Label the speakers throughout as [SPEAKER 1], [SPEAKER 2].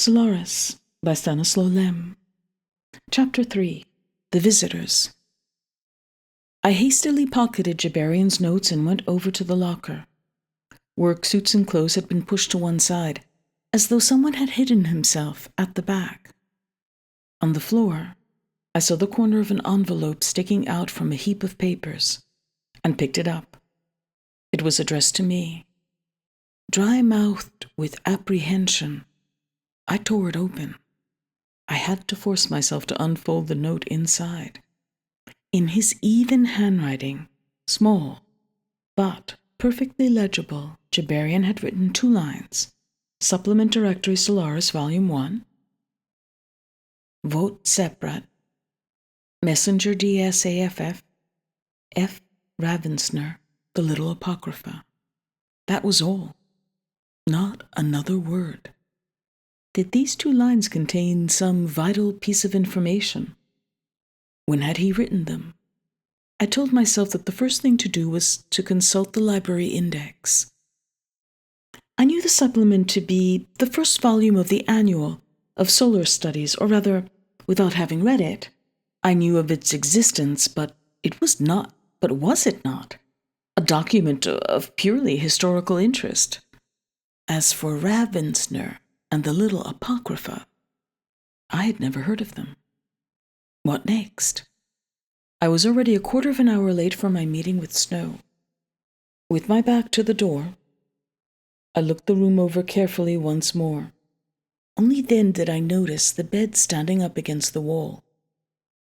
[SPEAKER 1] Solaris by Stanisław Lem. Chapter 3. The Visitors. I hastily pocketed Jabarian's notes and went over to the locker. Work suits and clothes had been pushed to one side, as though someone had hidden himself at the back. On the floor, I saw the corner of an envelope sticking out from a heap of papers, and picked it up. It was addressed to me. Dry-mouthed with apprehension, I tore it open. I had to force myself to unfold the note inside. In his even handwriting, small, but perfectly legible, Jabarian had written 2 lines. Supplement Directory Solaris, Volume 1. Vote separate. Messenger DSAFF. F. Ravensner, the Little Apocrypha. That was all. Not another word. Did these 2 lines contain some vital piece of information? When had he written them? I told myself that the first thing to do was to consult the library index. I knew the supplement to be the first volume of the annual of solar studies, or rather, without having read it, I knew of its existence, but was it not, a document of purely historical interest? As for Ravensner and the Little Apocrypha, I had never heard of them. What next? I was already a quarter of an hour late for my meeting with Snow. With my back to the door, I looked the room over carefully once more. Only then did I notice the bed standing up against the wall,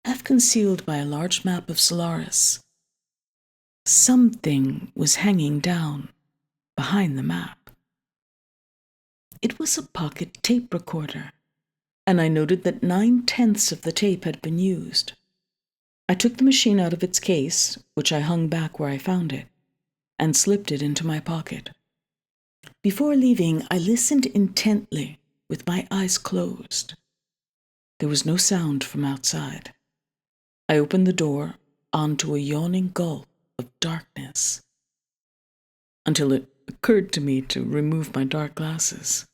[SPEAKER 1] half concealed by a large map of Solaris. Something was hanging down behind the map. It was a pocket tape recorder, and I noted that 9/10 of the tape had been used. I took the machine out of its case, which I hung back where I found it, and slipped it into my pocket. Before leaving, I listened intently with my eyes closed. There was no sound from outside. I opened the door onto a yawning gulf of darkness, until it occurred to me to remove my dark glasses.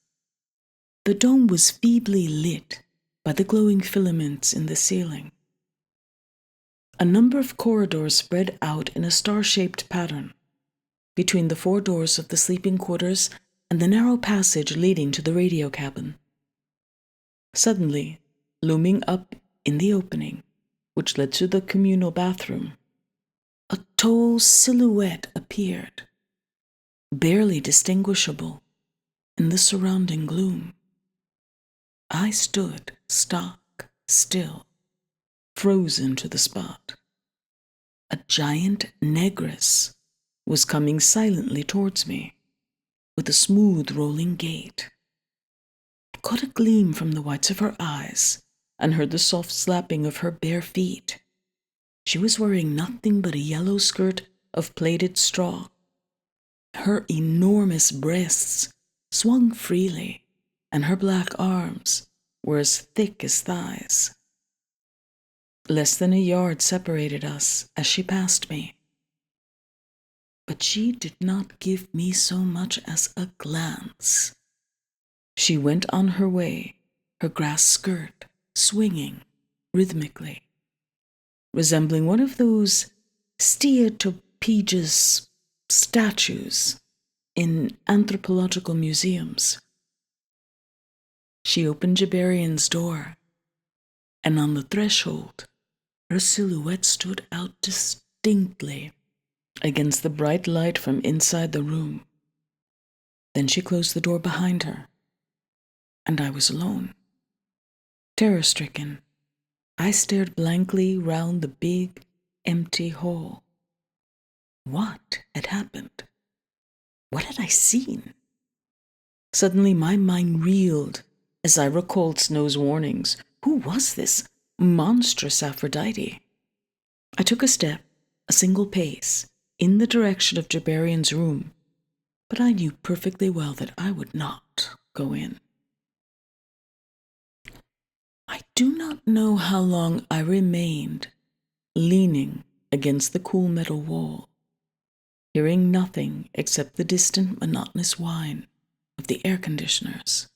[SPEAKER 1] The dome was feebly lit by the glowing filaments in the ceiling. A number of corridors spread out in a star-shaped pattern between the 4 doors of the sleeping quarters and the narrow passage leading to the radio cabin. Suddenly, looming up in the opening, which led to the communal bathroom, a tall silhouette appeared, barely distinguishable in the surrounding gloom. I stood stock still, frozen to the spot. A giant negress was coming silently towards me, with a smooth rolling gait. I caught a gleam from the whites of her eyes and heard the soft slapping of her bare feet. She was wearing nothing but a yellow skirt of plaited straw. Her enormous breasts swung freely, and her black arms were as thick as thighs. Less than a yard separated us as she passed me. But she did not give me so much as a glance. She went on her way, her grass skirt swinging rhythmically, resembling one of those Steatophagus statues in anthropological museums. She opened Jabarian's door, and on the threshold, her silhouette stood out distinctly against the bright light from inside the room. Then she closed the door behind her, and I was alone. Terror-stricken, I stared blankly round the big, empty hall. What had happened? What had I seen? Suddenly my mind reeled as I recalled Snow's warnings. Who was this monstrous Aphrodite? I took a step, a single pace, in the direction of Jabarian's room, but I knew perfectly well that I would not go in. I do not know how long I remained leaning against the cool metal wall, hearing nothing except the distant monotonous whine of the air conditioners.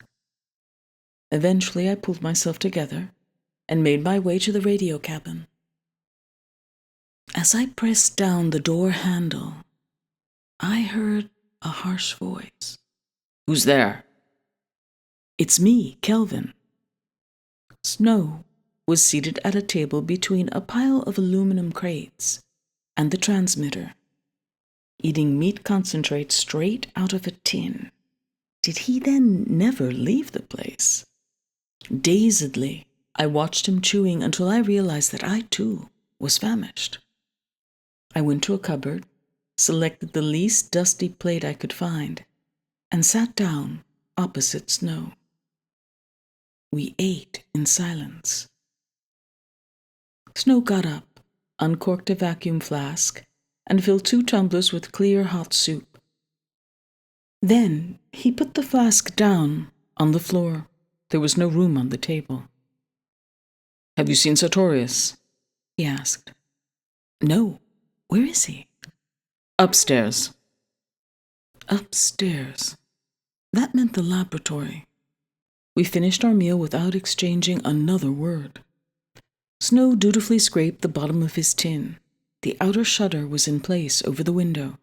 [SPEAKER 1] Eventually, I pulled myself together and made my way to the radio cabin. As I pressed down the door handle, I heard a harsh voice. "Who's there?" "It's me, Kelvin." Snow was seated at a table between a pile of aluminum crates and the transmitter, eating meat concentrate straight out of a tin. Did he then never leave the place? Dazedly, I watched him chewing until I realized that I, too, was famished. I went to a cupboard, selected the least dusty plate I could find, and sat down opposite Snow. We ate in silence. Snow got up, uncorked a vacuum flask, and filled 2 tumblers with clear hot soup. Then he put the flask down on the floor. There was no room on the table. "Have you seen Sartorius?" he asked. "No. Where is he?" "Upstairs." Upstairs. That meant the laboratory. We finished our meal without exchanging another word. Snow dutifully scraped the bottom of his tin. The outer shutter was in place over the window,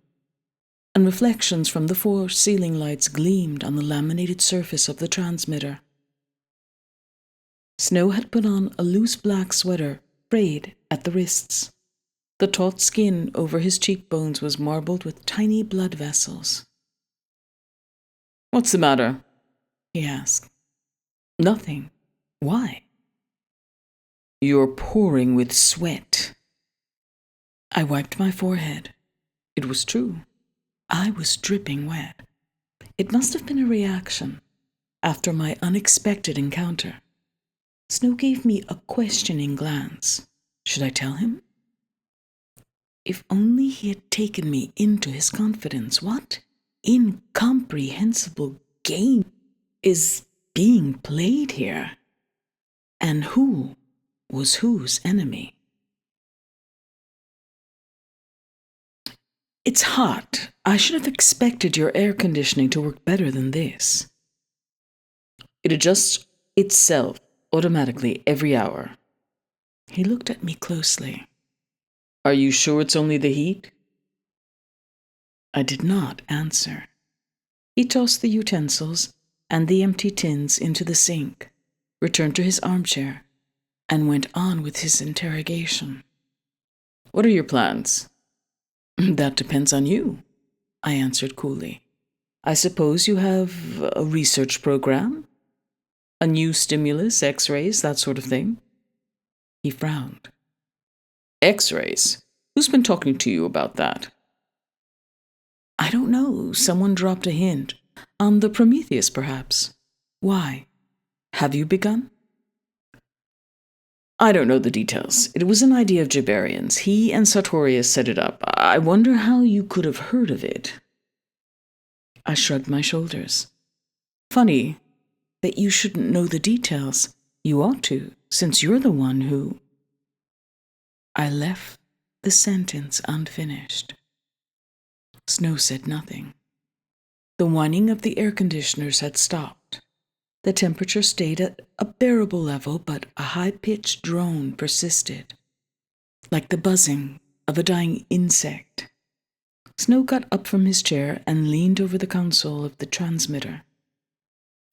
[SPEAKER 1] and reflections from the 4 ceiling lights gleamed on the laminated surface of the transmitter. Snow had put on a loose black sweater, frayed at the wrists. The taut skin over his cheekbones was marbled with tiny blood vessels. "What's the matter?" he asked. "Nothing. Why?" "You're pouring with sweat." I wiped my forehead. It was true. I was dripping wet. It must have been a reaction after my unexpected encounter. Snow gave me a questioning glance. Should I tell him? If only he had taken me into his confidence. What incomprehensible game is being played here? And who was whose enemy? "It's hot. I should have expected your air conditioning to work better than this." "It adjusts itself automatically every hour." He looked at me closely. "Are you sure it's only the heat?" I did not answer. He tossed the utensils and the empty tins into the sink, returned to his armchair, and went on with his interrogation. "What are your plans?" "That depends on you," I answered coolly. "I suppose you have a research program? A new stimulus, X-rays, that sort of thing?" He frowned. "X-rays? Who's been talking to you about that?" "I don't know. Someone dropped a hint. On the Prometheus, perhaps. Why? Have you begun?" "I don't know the details. It was an idea of Jabarian's. He and Sartorius set it up. I wonder how you could have heard of it." I shrugged my shoulders. "Funny that you shouldn't know the details. You ought to, since you're the one who—" I left the sentence unfinished. Snow said nothing. The whining of the air conditioners had stopped. The temperature stayed at a bearable level, but a high-pitched drone persisted, like the buzzing of a dying insect. Snow got up from his chair and leaned over the console of the transmitter.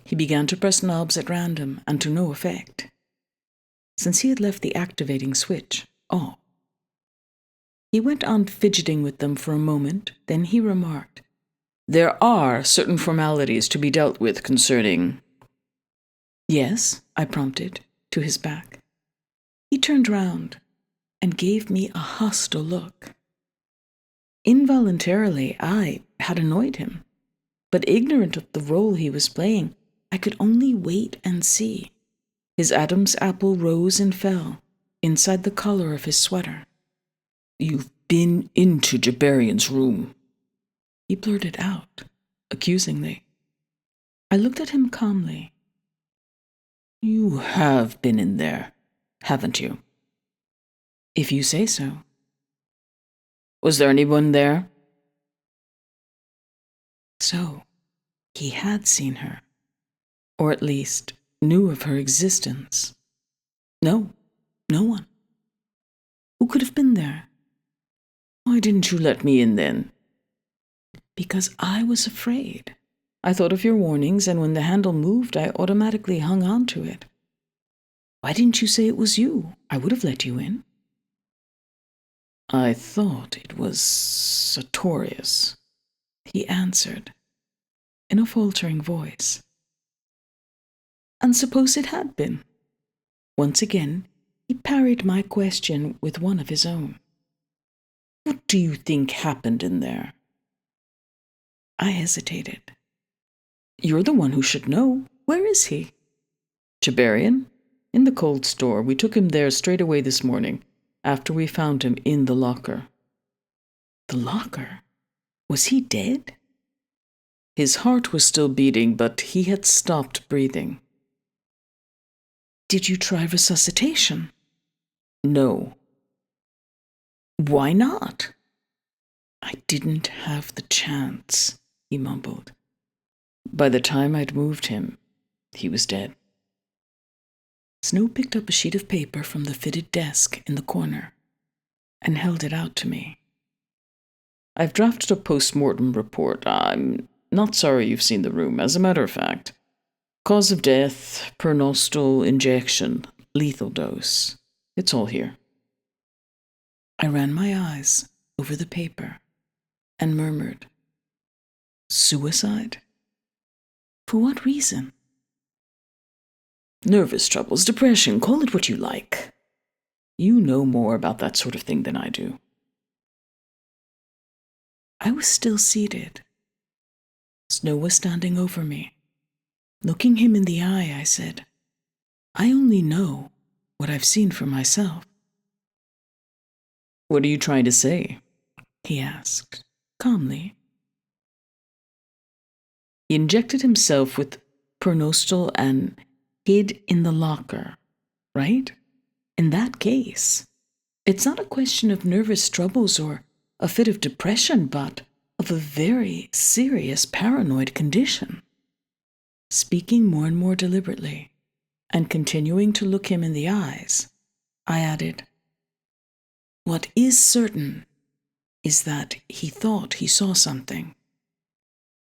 [SPEAKER 1] He began to press knobs at random and to no effect, since he had left the activating switch off. He went on fidgeting with them for a moment, then he remarked, "There are certain formalities to be dealt with concerning—" "Yes," I prompted, to his back. He turned round and gave me a hostile look. Involuntarily, I had annoyed him, but ignorant of the role he was playing, I could only wait and see. His Adam's apple rose and fell inside the collar of his sweater. "You've been into Jabarian's room," he blurted out, accusingly. I looked at him calmly. "You have been in there, haven't you?" "If you say so." "Was there anyone there?" So, he had seen her, or at least knew of her existence. No, no one. Who could have been there? Why didn't you let me in then? Because I was afraid. I thought of your warnings, and when the handle moved, I automatically hung on to it. Why didn't you say it was you? I would have let you in. I thought it was Sartorius, he answered, in a faltering voice. And suppose it had been? Once again, he parried my question with one of his own. What do you think happened in there? I hesitated. You're the one who should know. Where is he? Chiberian? In the cold store. We took him there straight away this morning, after we found him in the locker. The locker? Was he dead? His heart was still beating, but he had stopped breathing. Did you try resuscitation? No. Why not? I didn't have the chance, he mumbled. By the time I'd moved him, he was dead. Snow picked up a sheet of paper from the fitted desk in the corner and held it out to me. I've drafted a post-mortem report. I'm not sorry you've seen the room, as a matter of fact. Cause of death, pernostal injection, lethal dose. It's all here. I ran my eyes over the paper and murmured, Suicide? For what reason? Nervous troubles, depression, call it what you like. You know more about that sort of thing than I do. I was still seated. Snow was standing over me. Looking him in the eye, I said, I only know what I've seen for myself. What are you trying to say? He asked, calmly. He injected himself with pernostal and hid in the locker, right? In that case, it's not a question of nervous troubles or a fit of depression, but of a very serious paranoid condition. Speaking more and more deliberately, and continuing to look him in the eyes, I added, What is certain is that he thought he saw something.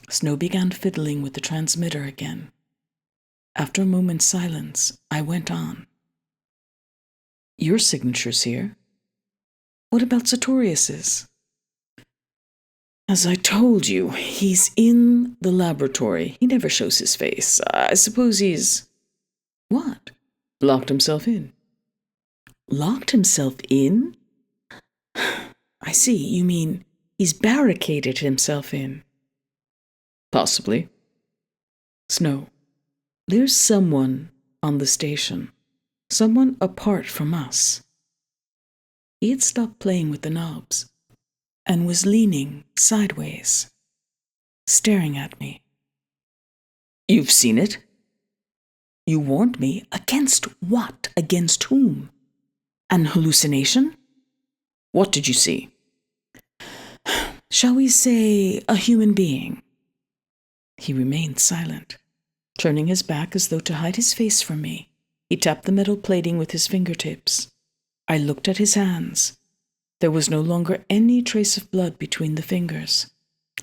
[SPEAKER 1] Snow began fiddling with the transmitter again. After a moment's silence, I went on. Your signature's here. What about Sartorius's? As I told you, he's in the laboratory. He never shows his face. I suppose he's... What? Locked himself in. Locked himself in? I see, you mean he's barricaded himself in. Possibly. Snow, there's someone on the station. Someone apart from us. He had stopped playing with the knobs and was leaning sideways, staring at me. You've seen it? You warned me. Against what? Against whom? An hallucination? What did you see? Shall we say a human being? He remained silent, turning his back as though to hide his face from me. He tapped the metal plating with his fingertips. I looked at his hands. There was no longer any trace of blood between the fingers.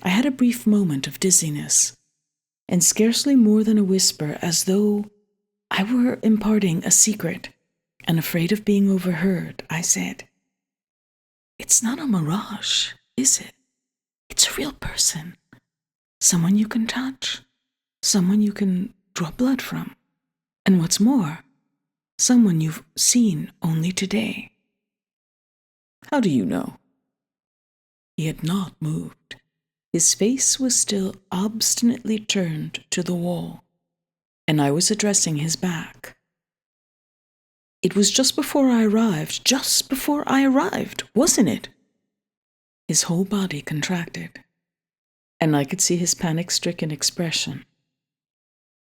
[SPEAKER 1] I had a brief moment of dizziness, and scarcely more than a whisper, as though I were imparting a secret, and afraid of being overheard, I said, It's not a mirage, is it? It's a real person. Someone you can touch. Someone you can draw blood from. And what's more, someone you've seen only today. How do you know? He had not moved. His face was still obstinately turned to the wall, and I was addressing his back. It was just before I arrived, wasn't it? His whole body contracted, and I could see his panic-stricken expression.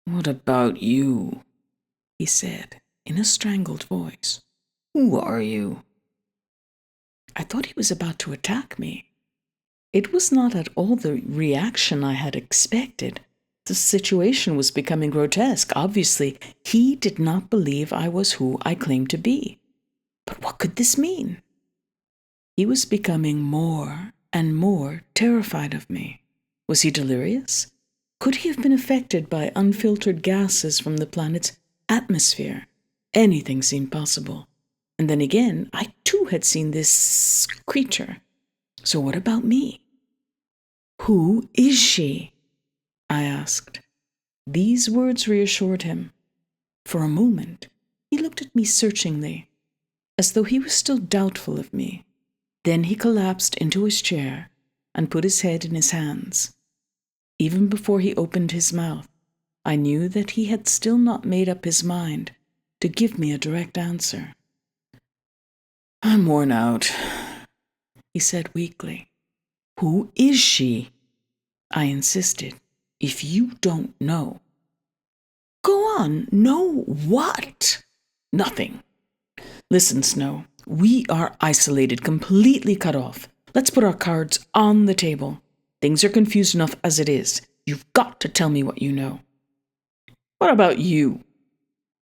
[SPEAKER 1] What about you? He said, in a strangled voice. Who are you? I thought he was about to attack me. It was not at all the reaction I had expected. The situation was becoming grotesque. Obviously, he did not believe I was who I claimed to be. But what could this mean? He was becoming more and more terrified of me. Was he delirious? Could he have been affected by unfiltered gases from the planet's atmosphere? Anything seemed possible. And then again, I too had seen this creature. So what about me? Who is she? I asked. These words reassured him. For a moment, he looked at me searchingly, as though he was still doubtful of me. Then he collapsed into his chair and put his head in his hands. Even before he opened his mouth, I knew that he had still not made up his mind to give me a direct answer. I'm worn out, he said weakly. Who is she? I insisted. If you don't know. Go on, know what? Nothing. Listen, Snow, we are isolated, completely cut off. Let's put our cards on the table. Things are confused enough as it is. You've got to tell me what you know. What about you?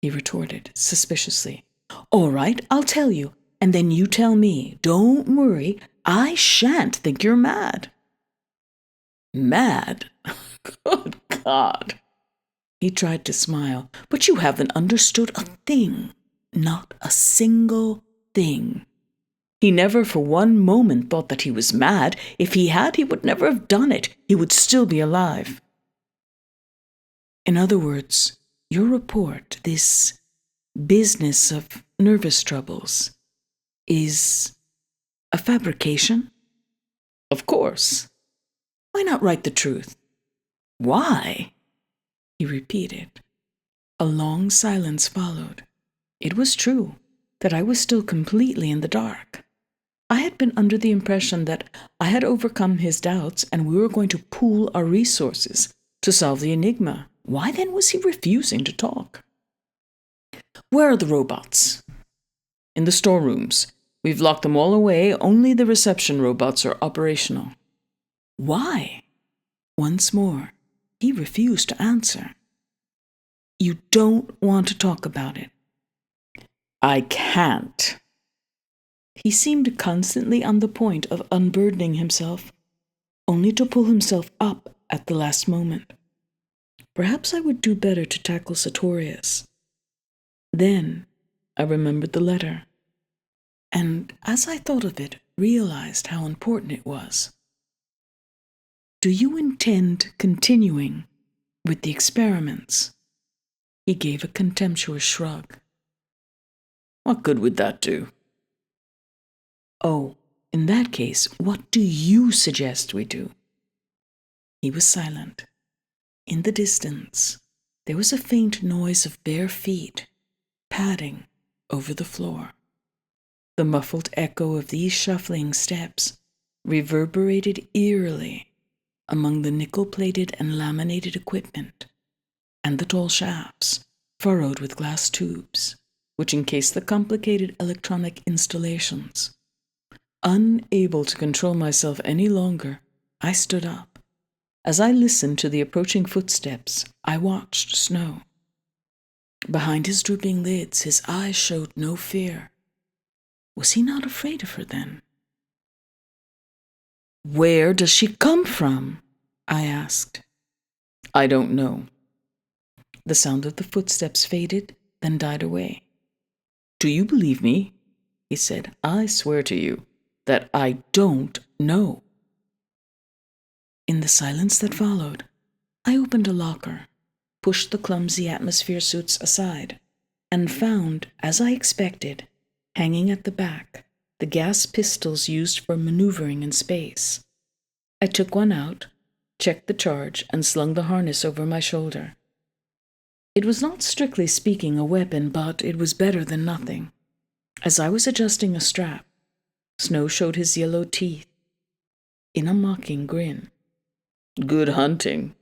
[SPEAKER 1] He retorted suspiciously. All right, I'll tell you, and then you tell me. Don't worry, I shan't think you're mad. Mad? Good God. He tried to smile. But you haven't understood a thing. Not a single thing. He never for one moment thought that he was mad. If he had, he would never have done it. He would still be alive. In other words, your report, this business of nervous troubles, is a fabrication? Of course. Why not write the truth? Why? He repeated. A long silence followed. It was true that I was still completely in the dark. I had been under the impression that I had overcome his doubts and we were going to pool our resources to solve the enigma. Why then was he refusing to talk? Where are the robots? In the storerooms. We've locked them all away. Only the reception robots are operational. Why? Once more, he refused to answer. You don't want to talk about it. I can't. He seemed constantly on the point of unburdening himself, only to pull himself up at the last moment. Perhaps I would do better to tackle Sartorius. Then I remembered the letter, and as I thought of it, realized how important it was. Do you intend continuing with the experiments? He gave a contemptuous shrug. What good would that do? Oh, in that case, what do you suggest we do? He was silent. In the distance, there was a faint noise of bare feet padding over the floor. The muffled echo of these shuffling steps reverberated eerily among the nickel-plated and laminated equipment and the tall shafts furrowed with glass tubes, which encased the complicated electronic installations. Unable to control myself any longer, I stood up. As I listened to the approaching footsteps, I watched Snow. Behind his drooping lids, his eyes showed no fear. Was he not afraid of her then? Where does she come from? I asked. I don't know. The sound of the footsteps faded, then died away. Do you believe me? He said. I swear to you that I don't know. In the silence that followed, I opened a locker, pushed the clumsy atmosphere suits aside, and found, as I expected, hanging at the back, the gas pistols used for maneuvering in space. I took one out, checked the charge, and slung the harness over my shoulder. It was not strictly speaking a weapon, but it was better than nothing. As I was adjusting a strap, Snow showed his yellow teeth in a mocking grin. Good hunting,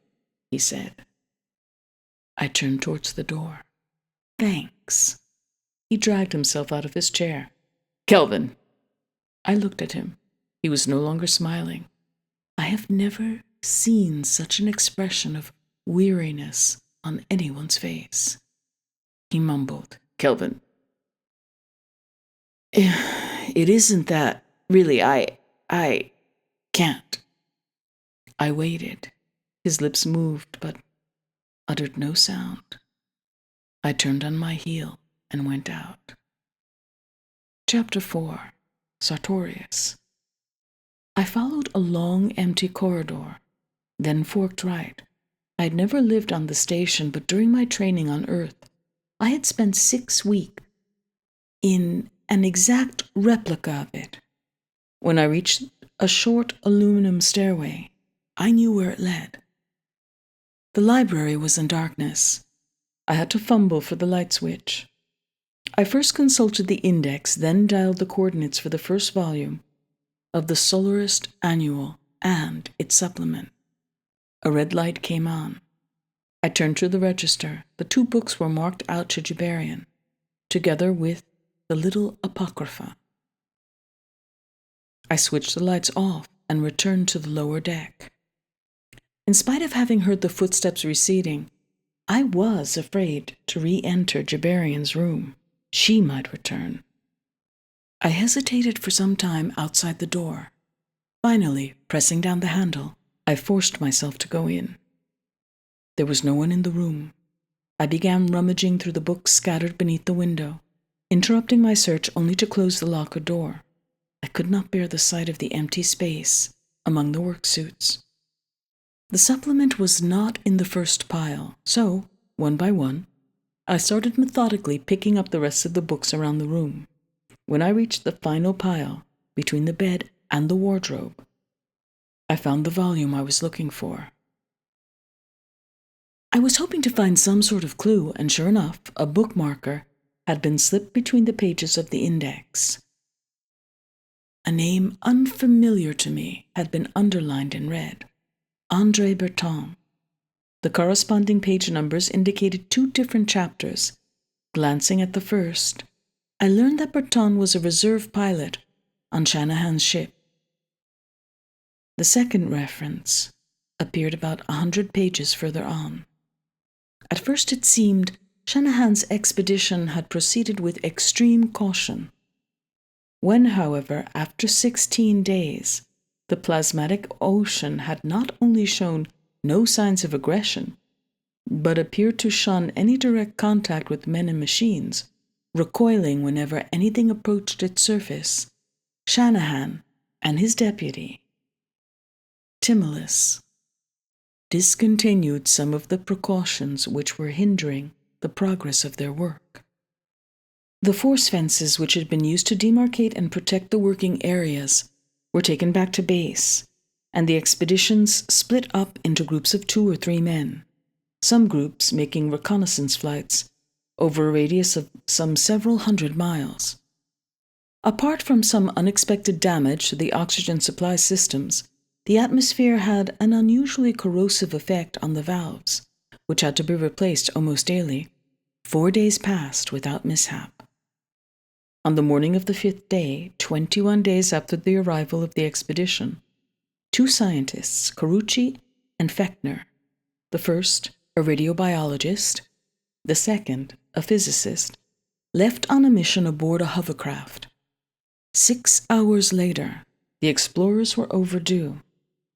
[SPEAKER 1] he said. I turned towards the door. Thanks. He dragged himself out of his chair. Kelvin. I looked at him. He was no longer smiling. I have never seen such an expression of weariness on anyone's face. He mumbled, "Kelvin, it isn't that. Really, I can't." I waited. His lips moved, but uttered no sound. I turned on my heel and went out. Chapter 4. Sartorius. I followed a long, empty corridor, then forked right. I had never lived on the station, but during my training on Earth, I had spent 6 weeks in an exact replica of it. When I reached a short aluminum stairway, I knew where it led. The library was in darkness. I had to fumble for the light switch. I first consulted the index, then dialed the coordinates for the first volume of the Solaris Annual and its supplement. A red light came on. I turned to the register. The 2 books were marked out to Jibarian, together with the little apocrypha. I switched the lights off and returned to the lower deck. In spite of having heard the footsteps receding, I was afraid to re-enter Jibarian's room. She might return. I hesitated for some time outside the door. Finally, pressing down the handle, I forced myself to go in. There was no one in the room. I began rummaging through the books scattered beneath the window, interrupting my search only to close the locker door. I could not bear the sight of the empty space among the worksuits. The supplement was not in the first pile, so, one by one, I started methodically picking up the rest of the books around the room. When I reached the final pile, between the bed and the wardrobe, I found the volume I was looking for. I was hoping to find some sort of clue, and sure enough, a bookmarker had been slipped between the pages of the index. A name unfamiliar to me had been underlined in red: Andrei Berton. The corresponding page numbers indicated 2 different chapters. Glancing at the first, I learned that Berton was a reserve pilot on Shanahan's ship. The second reference appeared about 100 pages further on. At first it seemed Shanahan's expedition had proceeded with extreme caution. When, however, after 16 days, the plasmatic ocean had not only shown no signs of aggression, but appeared to shun any direct contact with men and machines, recoiling whenever anything approached its surface, Shanahan and his deputy, Timolis, discontinued some of the precautions which were hindering the progress of their work. The force fences which had been used to demarcate and protect the working areas were taken back to base, and the expeditions split up into groups of 2 or 3 men, some groups making reconnaissance flights over a radius of some several hundred miles. Apart from some unexpected damage to the oxygen supply systems, the atmosphere had an unusually corrosive effect on the valves, which had to be replaced almost daily. 4 days passed without mishap. On the morning of the 5th day, 21 days after the arrival of the expedition, 2 scientists, Carucci and Fechner, the first a radiobiologist, the second a physicist, left on a mission aboard a hovercraft. 6 hours later, the explorers were overdue.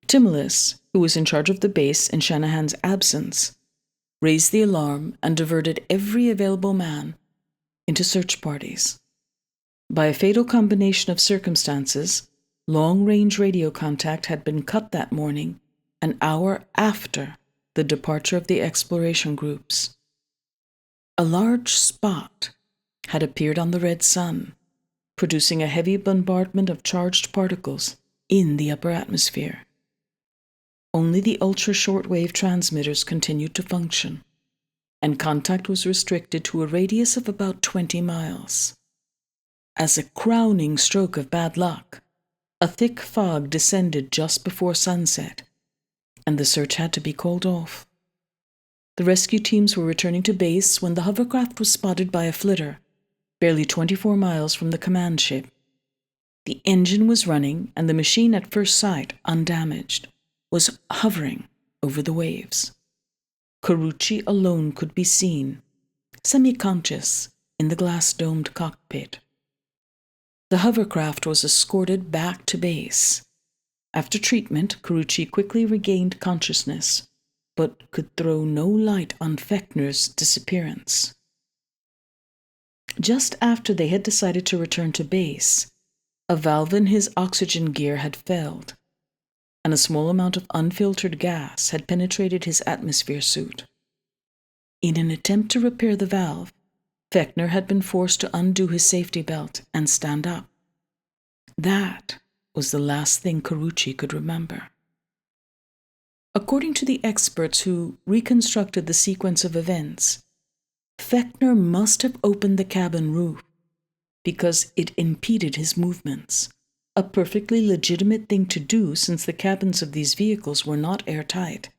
[SPEAKER 1] Timolis, who was in charge of the base in Shanahan's absence, raised the alarm and diverted every available man into search parties. By a fatal combination of circumstances, long-range radio contact had been cut that morning, an hour after the departure of the exploration groups. A large spot had appeared on the red sun, producing a heavy bombardment of charged particles in the upper atmosphere. Only the ultra-shortwave transmitters continued to function, and contact was restricted to a radius of about 20 miles. As a crowning stroke of bad luck, a thick fog descended just before sunset, and the search had to be called off. The rescue teams were returning to base when the hovercraft was spotted by a flitter, barely 24 miles from the command ship. The engine was running, and the machine, at first sight undamaged, was hovering over the waves. Carucci alone could be seen, semi-conscious, in the glass-domed cockpit. The hovercraft was escorted back to base. After treatment, Carucci quickly regained consciousness, but could throw no light on Fechner's disappearance. Just after they had decided to return to base, a valve in his oxygen gear had failed, and a small amount of unfiltered gas had penetrated his atmosphere suit. In an attempt to repair the valve, Fechner had been forced to undo his safety belt and stand up. That was the last thing Carucci could remember. According to the experts who reconstructed the sequence of events, Fechner must have opened the cabin roof because it impeded his movements, a perfectly legitimate thing to do since the cabins of these vehicles were not airtight,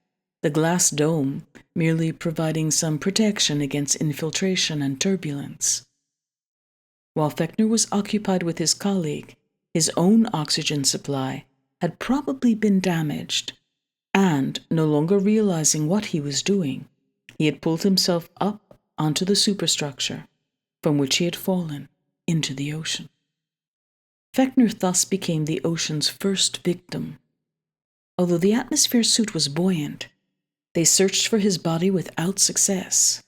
[SPEAKER 1] the glass dome merely providing some protection against infiltration and turbulence. While Fechner was occupied with his colleague, his own oxygen supply had probably been damaged, and, no longer realizing what he was doing, he had pulled himself up onto the superstructure, from which he had fallen into the ocean. Fechner thus became the ocean's first victim. Although the atmosphere suit was buoyant, they searched for his body without success.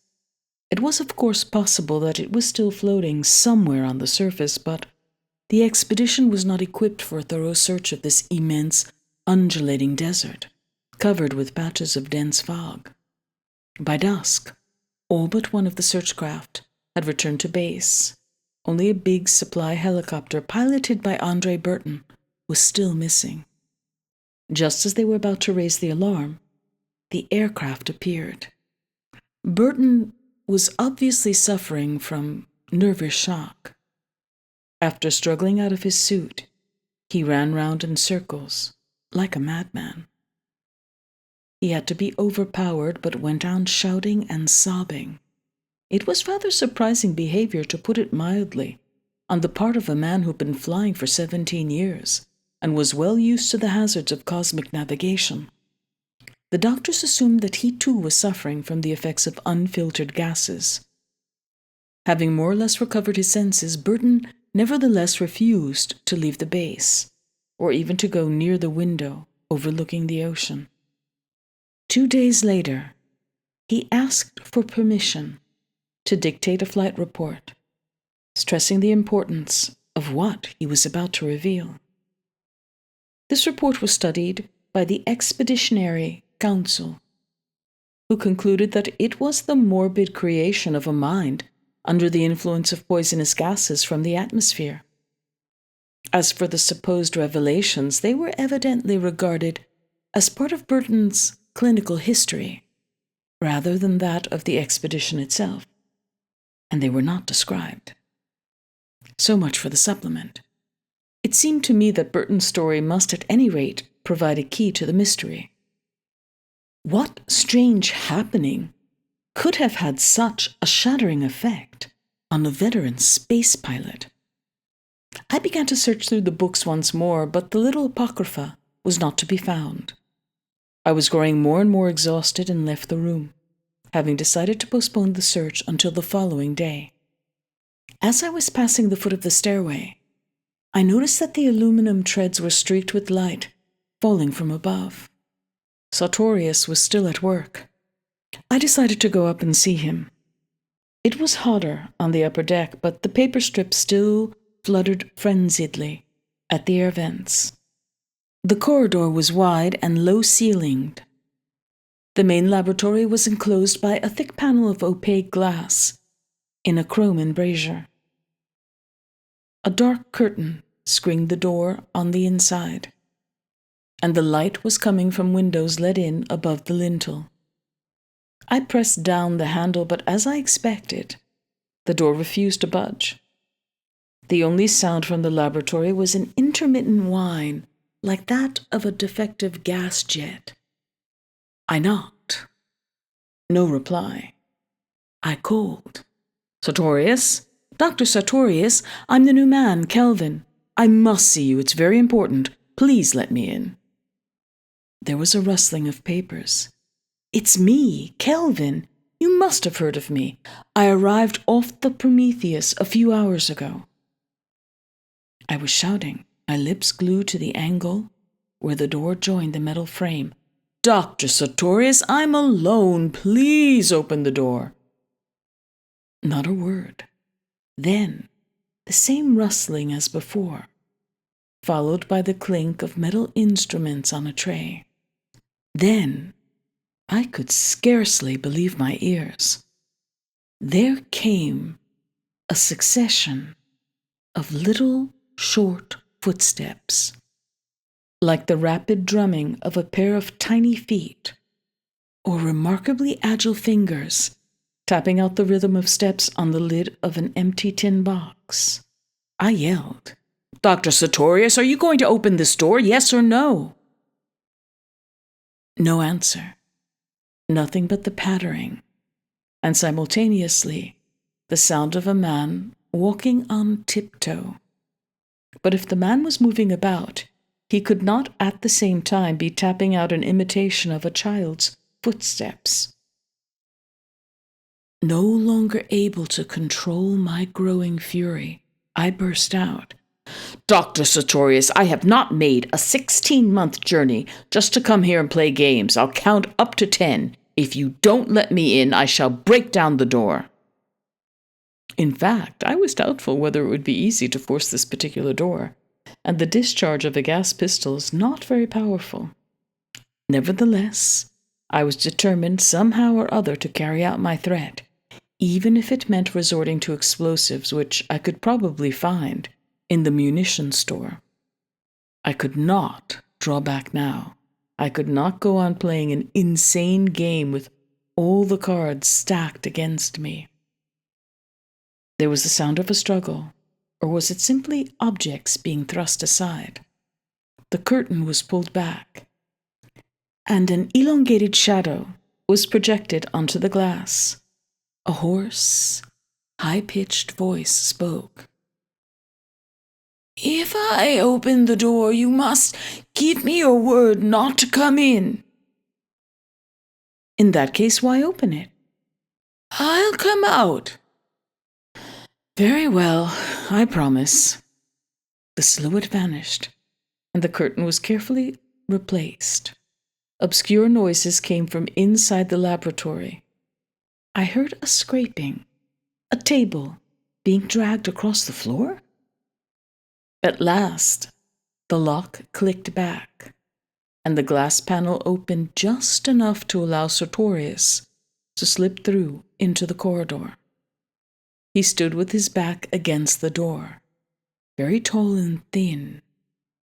[SPEAKER 1] It was of course possible that it was still floating somewhere on the surface, but the expedition was not equipped for a thorough search of this immense, undulating desert, covered with patches of dense fog. By dusk, all but one of the search craft had returned to base. Only a big supply helicopter piloted by Andrei Burton was still missing. Just as they were about to raise the alarm, the aircraft appeared. Burton was obviously suffering from nervous shock. After struggling out of his suit, he ran round in circles, like a madman. He had to be overpowered, but went on shouting and sobbing. It was rather surprising behavior, to put it mildly, on the part of a man who'd been flying for 17 years and was well used to the hazards of cosmic navigation. The doctors assumed that he too was suffering from the effects of unfiltered gases. Having more or less recovered his senses, Burton nevertheless refused to leave the base, or even to go near the window overlooking the ocean. 2 days later, he asked for permission to dictate a flight report, stressing the importance of what he was about to reveal. This report was studied by the Expeditionary Council, who concluded that it was the morbid creation of a mind under the influence of poisonous gases from the atmosphere. As for the supposed revelations, they were evidently regarded as part of Burton's clinical history, rather than that of the expedition itself, and they were not described. So much for the supplement. It seemed to me that Burton's story must at any rate provide a key to the mystery. What strange happening could have had such a shattering effect on a veteran space pilot? I began to search through the books once more, but the little apocrypha was not to be found. I was growing more and more exhausted and left the room, having decided to postpone the search until the following day. As I was passing the foot of the stairway, I noticed that the aluminum treads were streaked with light falling from above. Sartorius was still at work. I decided to go up and see him. It was hotter on the upper deck, but the paper strips still fluttered frenziedly at the air vents. The corridor was wide and low-ceilinged. The main laboratory was enclosed by a thick panel of opaque glass in a chrome embrasure. A dark curtain screened the door on the inside, and the light was coming from windows let in above the lintel. I pressed down the handle, but as I expected, the door refused to budge. The only sound from the laboratory was an intermittent whine, like that of a defective gas jet. I knocked. No reply. I called. "Sartorius? Dr. Sartorius, I'm the new man, Kelvin. I must see you. It's very important. Please let me in." There was a rustling of papers. It's me, Kelvin. You must have heard of me. I arrived off the Prometheus a few hours ago." I was shouting, my lips glued to the angle where the door joined the metal frame. "Dr. Sartorius, I'm alone. Please open the door." Not a word. Then, the same rustling as before, followed by the clink of metal instruments on a tray. Then, I could scarcely believe my ears. There came a succession of little, short footsteps, like the rapid drumming of a pair of tiny feet, or remarkably agile fingers tapping out the rhythm of steps on the lid of an empty tin box. I yelled, "Dr. Sartorius, are you going to open this door, yes or no?" No answer. Nothing but the pattering, and simultaneously the sound of a man walking on tiptoe. But if the man was moving about, he could not at the same time be tapping out an imitation of a child's footsteps. No longer able to control my growing fury, I burst out, "Dr. Sartorius, I have not made a 16-month journey just to come here and play games. I'll count up to 10. If you don't let me in, I shall break down the door." In fact, I was doubtful whether it would be easy to force this particular door, and the discharge of a gas pistol is not very powerful. Nevertheless, I was determined somehow or other to carry out my threat, even if it meant resorting to explosives, which I could probably find in the munitions store. I could not draw back now. I could not go on playing an insane game with all the cards stacked against me. There was the sound of a struggle, or was it simply objects being thrust aside? The curtain was pulled back, and an elongated shadow was projected onto the glass. A hoarse, high-pitched voice spoke. "If I open the door, you must give me your word not to come in." "In that case, why open it?" "I'll come out." "Very well, I promise." The silhouette vanished, and the curtain was carefully replaced. Obscure noises came from inside the laboratory. I heard a scraping, a table being dragged across the floor. At last, the lock clicked back, and the glass panel opened just enough to allow Sartorius to slip through into the corridor. He stood with his back against the door, very tall and thin,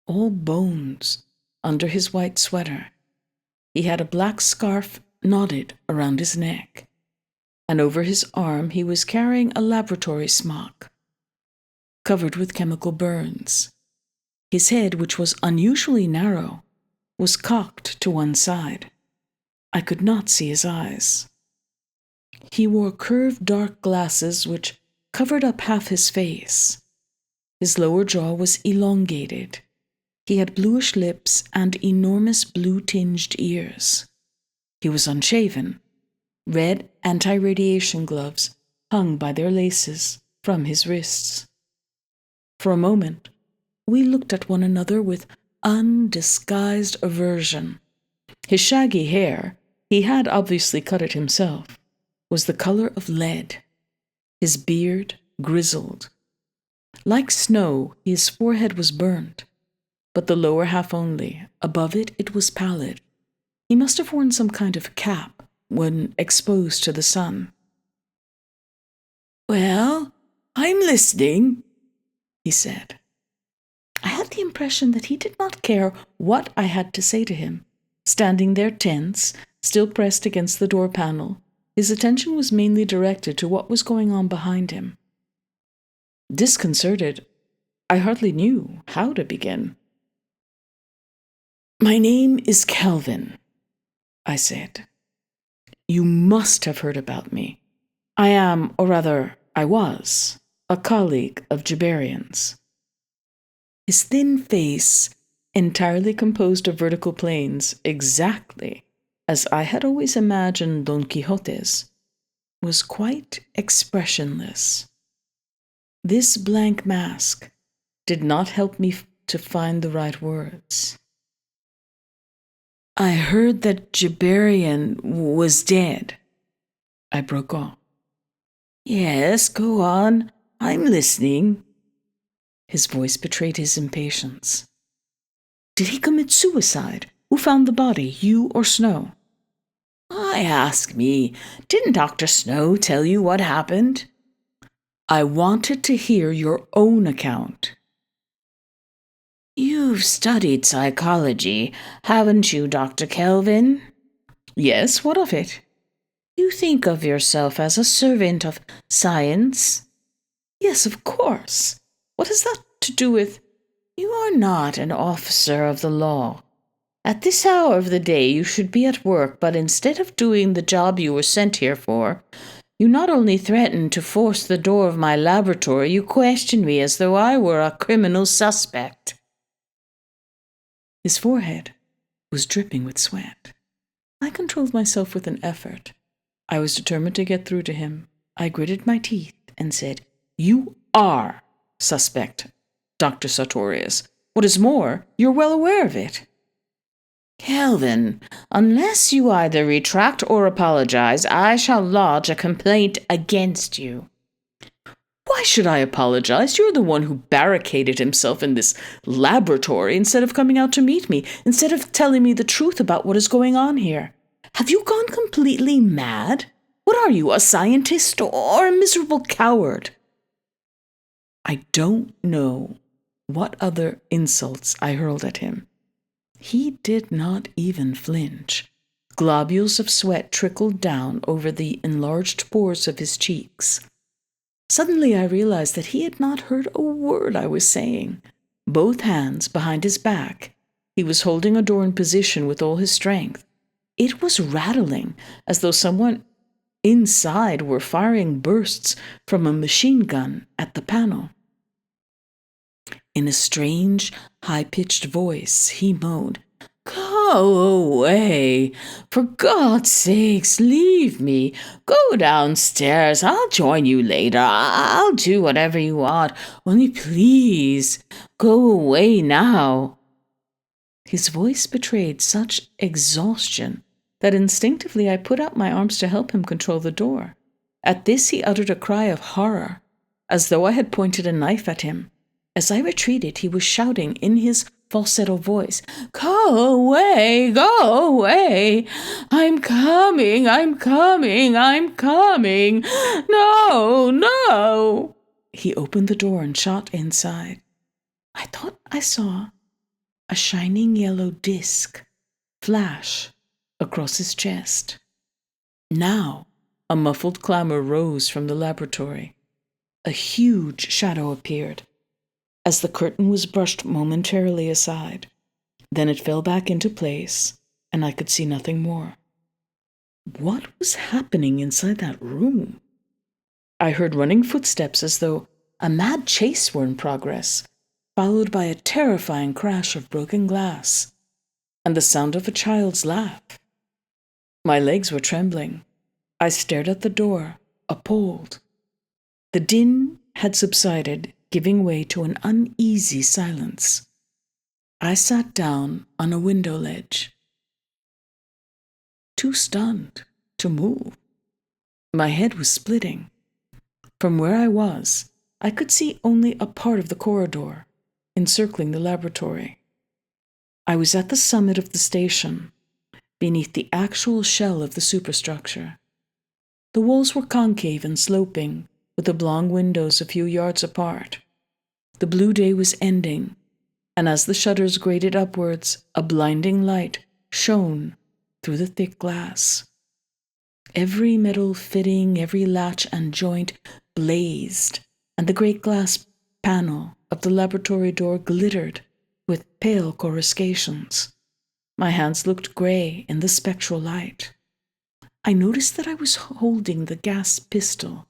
[SPEAKER 1] all bones under his white sweater. He had a black scarf knotted around his neck, and over his arm he was carrying a laboratory smock, covered with chemical burns. His head, which was unusually narrow, was cocked to one side. I could not see his eyes. He wore curved dark glasses which covered up half his face. His lower jaw was elongated. He had bluish lips and enormous blue-tinged ears. He was unshaven. Red anti-radiation gloves hung by their laces from his wrists. For a moment, we looked at one another with undisguised aversion. His shaggy hair, he had obviously cut it himself, was the color of lead. His beard grizzled. Like snow, his forehead was burnt, but the lower half only. Above it, it was pallid. He must have worn some kind of cap when exposed to the sun. "Well, I'm listening," he said. I had the impression that he did not care what I had to say to him. Standing there tense, still pressed against the door panel, his attention was mainly directed to what was going on behind him. Disconcerted, I hardly knew how to begin. "My name is Kelvin," I said. "You must have heard about me. I am, or rather, I was, a colleague of Jabarian's." His thin face, entirely composed of vertical planes, exactly as I had always imagined Don Quixote's, was quite expressionless. This blank mask did not help me to find the right words. "I heard that Jabarian was dead," I broke off. "Yes, go on. I'm listening." His voice betrayed his impatience. "Did he commit suicide? Who found the body, you or Snow?" "Why ask me? Didn't Dr. Snow tell you what happened?" "I wanted to hear your own account." "You've studied psychology, haven't you, Dr. Kelvin?" "Yes, what of it?" "You think of yourself as a servant of science?" "Yes, of course. What has that to do with—" "You are not an officer of the law. At this hour of the day you should be at work, but instead of doing the job you were sent here for, you not only threaten to force the door of my laboratory, you question me as though I were a criminal suspect." His forehead was dripping with sweat. I controlled myself with an effort. I was determined to get through to him. I gritted my teeth and said, "You are suspect, Dr. Sartorius. What is more, you're well aware of it." "Kelvin, unless you either retract or apologize, I shall lodge a complaint against you." "Why should I apologize? You're the one who barricaded himself in this laboratory instead of coming out to meet me, instead of telling me the truth about what is going on here. Have you gone completely mad? What are you, a scientist or a miserable coward?" I don't know what other insults I hurled at him. He did not even flinch. Globules of sweat trickled down over the enlarged pores of his cheeks. Suddenly I realized that he had not heard a word I was saying. Both hands behind his back, he was holding a door in position with all his strength. It was rattling, as though someone inside were firing bursts from a machine gun at the panel. In a strange, high-pitched voice, he moaned, "Go away! For God's sakes, leave me! Go downstairs. I'll join you later. I'll do whatever you want. Only please, go away now." His voice betrayed such exhaustion that instinctively I put out my arms to help him control the door. At this he uttered a cry of horror, as though I had pointed a knife at him. As I retreated, he was shouting in his falsetto voice, "Go away! Go away! I'm coming! I'm coming! I'm coming! No! No!" He opened the door and shot inside. I thought I saw a shining yellow disc flash across his chest. Now a muffled clamor rose from the laboratory. A huge shadow appeared, as the curtain was brushed momentarily aside. Then it fell back into place, and I could see nothing more. What was happening inside that room? I heard running footsteps as though a mad chase were in progress, followed by a terrifying crash of broken glass, and the sound of a child's laugh. My legs were trembling. I stared at the door, appalled. The din had subsided, giving way to an uneasy silence. I sat down on a window ledge, too stunned to move. My head was splitting. From where I was, I could see only a part of the corridor, encircling the laboratory. I was at the summit of the station, beneath the actual shell of the superstructure. The walls were concave and sloping, with oblong windows a few yards apart. The blue day was ending, and as the shutters grated upwards, a blinding light shone through the thick glass. Every metal fitting, every latch and joint blazed, and the great glass panel of the laboratory door glittered with pale coruscations. My hands looked grey in the spectral light. I noticed that I was holding the gas pistol.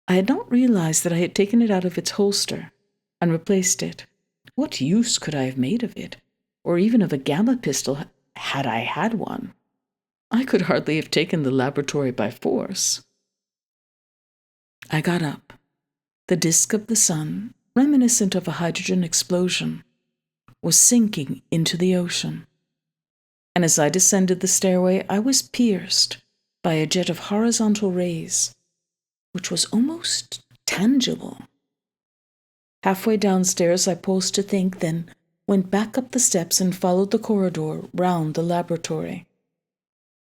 [SPEAKER 1] I had not realized that I had taken it out of its holster and replaced it. What use could I have made of it, or even of a gamma pistol had I had one? I could hardly have taken the laboratory by force. I got up. The disk of the sun, reminiscent of a hydrogen explosion, was sinking into the ocean. And as I descended the stairway, I was pierced by a jet of horizontal rays, which was almost tangible. Halfway downstairs, I paused to think, then went back up the steps and followed the corridor round the laboratory.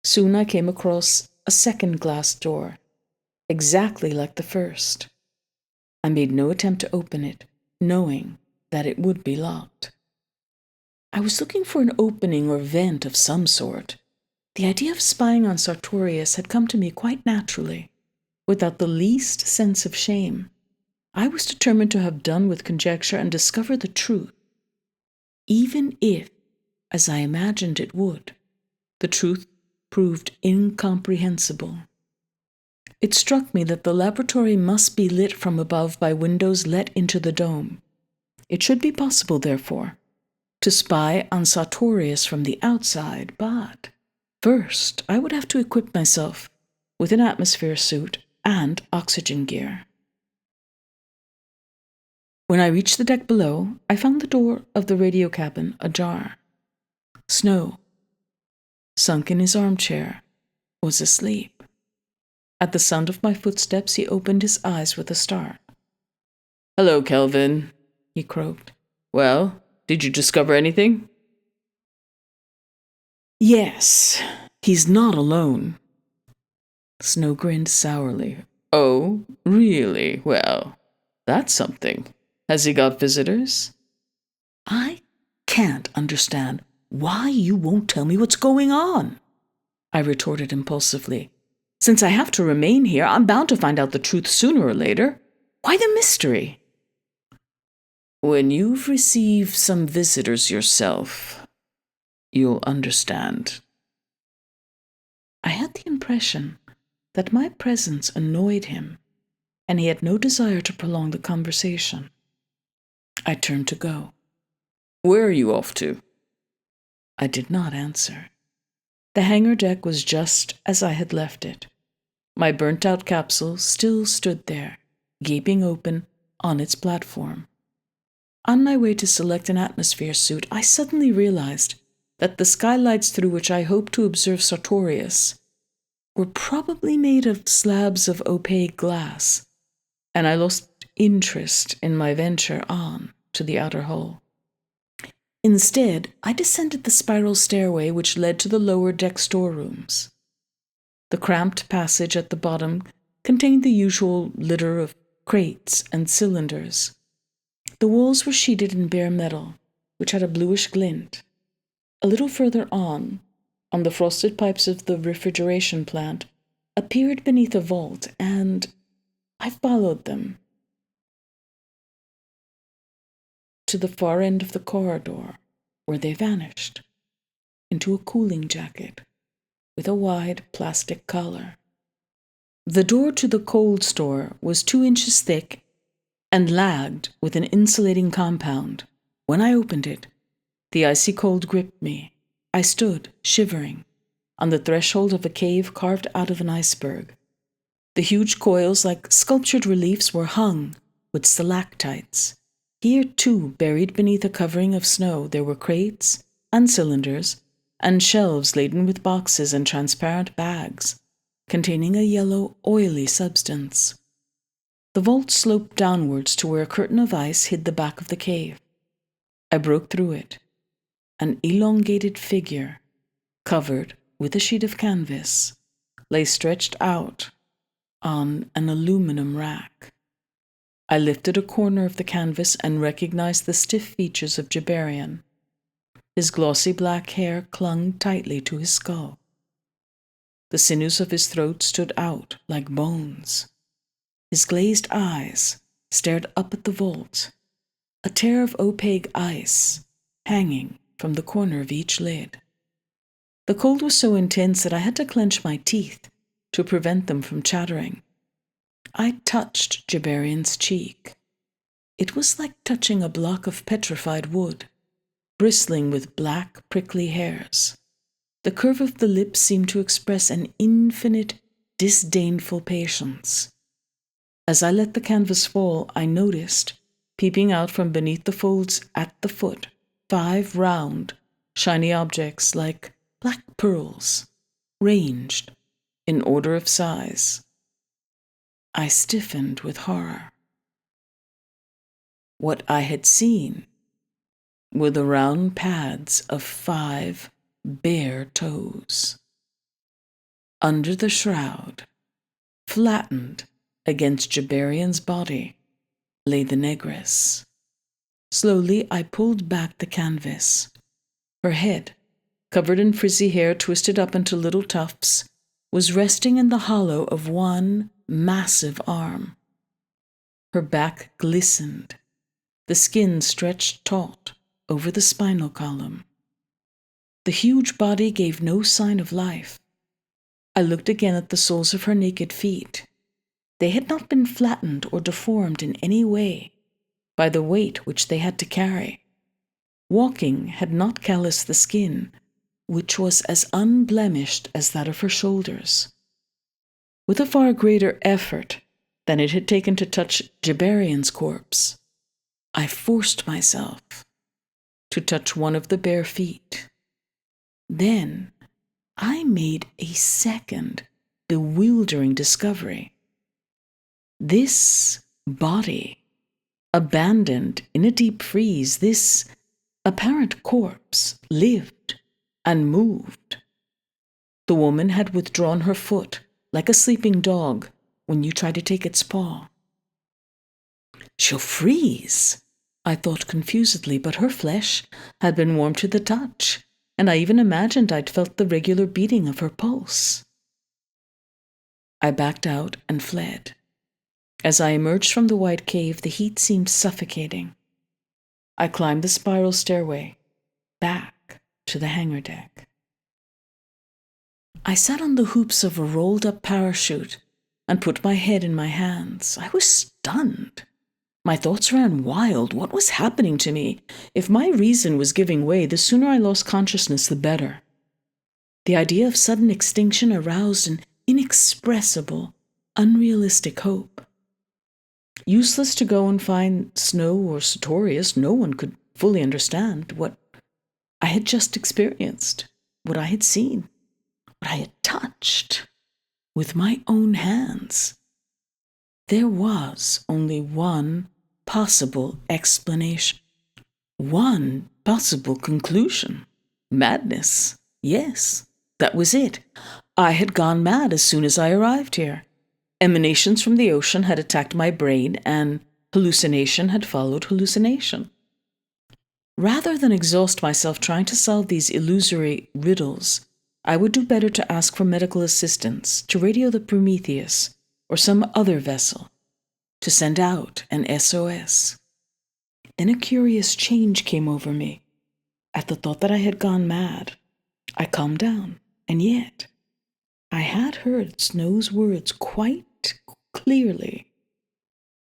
[SPEAKER 1] Soon I came across a second glass door, exactly like the first. I made no attempt to open it, knowing that it would be locked. I was looking for an opening or vent of some sort. The idea of spying on Sartorius had come to me quite naturally, without the least sense of shame. I was determined to have done with conjecture and discover the truth, even if, as I imagined it would, the truth proved incomprehensible. It struck me that the laboratory must be lit from above by windows let into the dome. It should be possible, therefore, to spy on Sartorius from the outside, but first I would have to equip myself with an atmosphere suit and oxygen gear. When I reached the deck below, I found the door of the radio cabin ajar. Snow, sunk in his armchair, was asleep. At the sound of my footsteps, he opened his eyes with a start. "Hello, Kelvin," he croaked. "Well, did you discover anything?" "Yes, he's not alone." Snow grinned sourly. "Oh, really? Well, that's something. Has he got visitors?" "I can't understand why you won't tell me what's going on," I retorted impulsively. "Since I have to remain here, I'm bound to find out the truth sooner or later. Why the mystery?" "When you've received some visitors yourself, you'll understand." I had the impression that my presence annoyed him, and he had no desire to prolong the conversation. I turned to go. "Where are you off to?" I did not answer. The hangar deck was just as I had left it. My burnt-out capsule still stood there, gaping open on its platform. On my way to select an atmosphere suit, I suddenly realized that the skylights through which I hoped to observe Sartorius were probably made of slabs of opaque glass, and I lost interest in my venture on to the outer hull. Instead, I descended the spiral stairway which led to the lower deck storerooms. The cramped passage at the bottom contained the usual litter of crates and cylinders. The walls were sheeted in bare metal, which had a bluish glint. A little further on the frosted pipes of the refrigeration plant, appeared beneath a vault, and I followed them to the far end of the corridor, where they vanished into a cooling jacket with a wide plastic collar. The door to the cold store was 2 inches thick and lagged with an insulating compound. When I opened it, the icy cold gripped me. I stood, shivering, on the threshold of a cave carved out of an iceberg. The huge coils, like sculptured reliefs, were hung with stalactites. Here, too, buried beneath a covering of snow, there were crates and cylinders and shelves laden with boxes and transparent bags containing a yellow, oily substance. The vault sloped downwards to where a curtain of ice hid the back of the cave. I broke through it. An elongated figure, covered with a sheet of canvas, lay stretched out on an aluminum rack. I lifted a corner of the canvas and recognized the stiff features of Jabarian. His glossy black hair clung tightly to his skull. The sinews of his throat stood out like bones. His glazed eyes stared up at the vault, a tear of opaque ice hanging from the corner of each lid. The cold was so intense that I had to clench my teeth to prevent them from chattering. I touched Jabarian's cheek. It was like touching a block of petrified wood, bristling with black, prickly hairs. The curve of the lips seemed to express an infinite, disdainful patience. As I let the canvas fall, I noticed, peeping out from beneath the folds at the foot, 5 round, shiny objects like black pearls, ranged in order of size. I stiffened with horror. What I had seen were the round pads of 5 bare toes. Under the shroud, flattened against Jabarian's body, lay the negress. Slowly I pulled back the canvas. Her head, covered in frizzy hair twisted up into little tufts, was resting in the hollow of one massive arm. Her back glistened, the skin stretched taut over the spinal column. The huge body gave no sign of life. I looked again at the soles of her naked feet. They had not been flattened or deformed in any way by the weight which they had to carry. Walking had not calloused the skin, which was as unblemished as that of her shoulders. With a far greater effort than it had taken to touch Jabarian's corpse, I forced myself to touch one of the bare feet. Then I made a second bewildering discovery. This body, abandoned in a deep freeze, this apparent corpse, lived and moved. The woman had withdrawn her foot like a sleeping dog when you try to take its paw. She'll freeze, I thought confusedly, but her flesh had been warm to the touch, and I even imagined I'd felt the regular beating of her pulse. I backed out and fled. As I emerged from the white cave, the heat seemed suffocating. I climbed the spiral stairway, back to the hangar deck. I sat on the hoops of a rolled-up parachute and put my head in my hands. I was stunned. My thoughts ran wild. What was happening to me? If my reason was giving way, the sooner I lost consciousness, the better. The idea of sudden extinction aroused an inexpressible, unrealistic hope. Useless to go and find Snow or Sartorius, no one could fully understand what I had just experienced, what I had seen, what I had touched with my own hands. There was only one possible explanation, one possible conclusion. Madness. Yes, that was it. I had gone mad as soon as I arrived here. Emanations from the ocean had attacked my brain, and hallucination had followed hallucination. Rather than exhaust myself trying to solve these illusory riddles, I would do better to ask for medical assistance, to radio the Prometheus or some other vessel, to send out an SOS. Then a curious change came over me. At the thought that I had gone mad, I calmed down, and yet I had heard Snow's words quite clearly.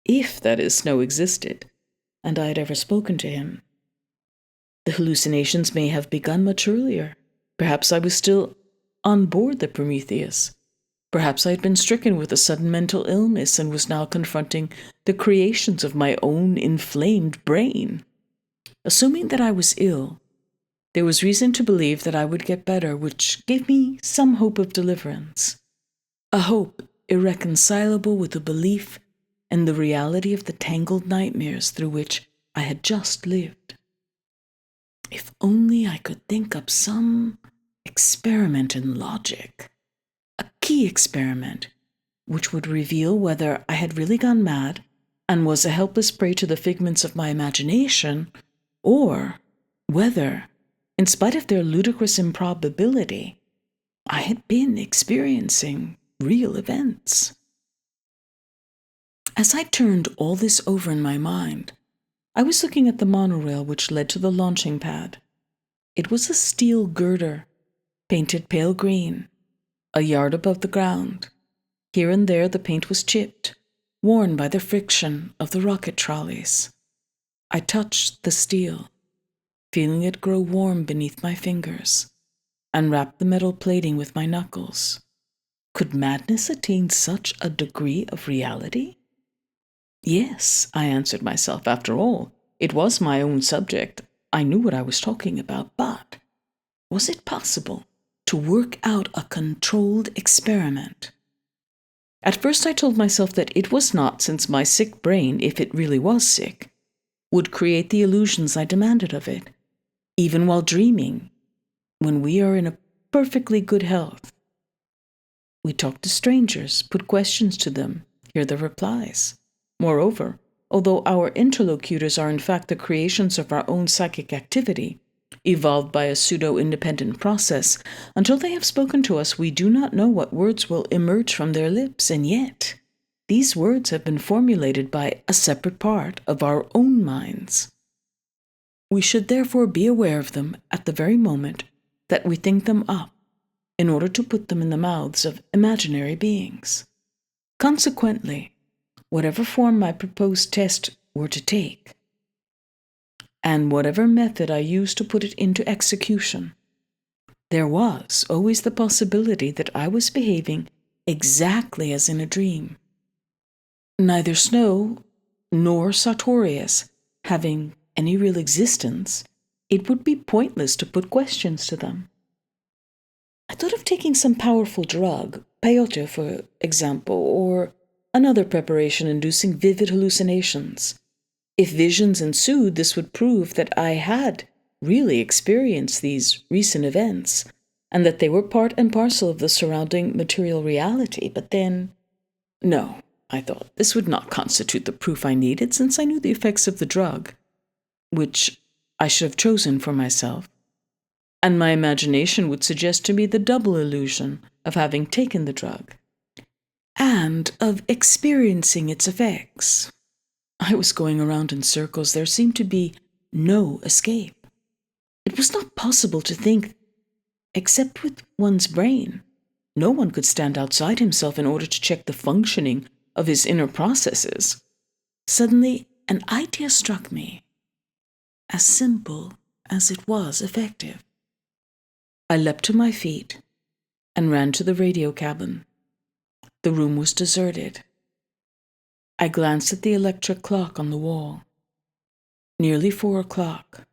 [SPEAKER 1] If, that is, Snow existed, and I had ever spoken to him. The hallucinations may have begun much earlier. Perhaps I was still on board the Prometheus. Perhaps I had been stricken with a sudden mental illness and was now confronting the creations of my own inflamed brain. Assuming that I was ill, there was reason to believe that I would get better, which gave me some hope of deliverance. A hope irreconcilable with the belief in the reality of the tangled nightmares through which I had just lived. If only I could think up some experiment in logic, a key experiment, which would reveal whether I had really gone mad and was a helpless prey to the figments of my imagination, or whether, in spite of their ludicrous improbability, I had been experiencing real events. As I turned all this over in my mind, I was looking at the monorail which led to the launching pad. It was a steel girder, painted pale green, a yard above the ground. Here and there the paint was chipped, worn by the friction of the rocket trolleys. I touched the steel, feeling it grow warm beneath my fingers, and rapped the metal plating with my knuckles. Could madness attain such a degree of reality? Yes, I answered myself. After all, it was my own subject. I knew what I was talking about, but was it possible to work out a controlled experiment? At first I told myself that it was not, since my sick brain, if it really was sick, would create the illusions I demanded of it, even while dreaming, when we are in a perfectly good health. We talk to strangers, put questions to them, hear their replies. Moreover, although our interlocutors are in fact the creations of our own psychic activity, evolved by a pseudo-independent process, until they have spoken to us, we do not know what words will emerge from their lips, and yet these words have been formulated by a separate part of our own minds. We should therefore be aware of them at the very moment that we think them up, in order to put them in the mouths of imaginary beings. Consequently, whatever form my proposed test were to take, and whatever method I used to put it into execution, there was always the possibility that I was behaving exactly as in a dream. Neither Snow nor Sartorius having any real existence, it would be pointless to put questions to them. I thought of taking some powerful drug, peyote for example, or another preparation inducing vivid hallucinations. If visions ensued, this would prove that I had really experienced these recent events, and that they were part and parcel of the surrounding material reality. But then, no, I thought, this would not constitute the proof I needed, since I knew the effects of the drug, which I should have chosen for myself, and my imagination would suggest to me the double illusion of having taken the drug, and of experiencing its effects. I was going around in circles. There seemed to be no escape. It was not possible to think except with one's brain. No one could stand outside himself in order to check the functioning of his inner processes. Suddenly, an idea struck me, as simple as it was effective. I leapt to my feet and ran to the radio cabin. The room was deserted. I glanced at the electric clock on the wall. Nearly 4 o'clock,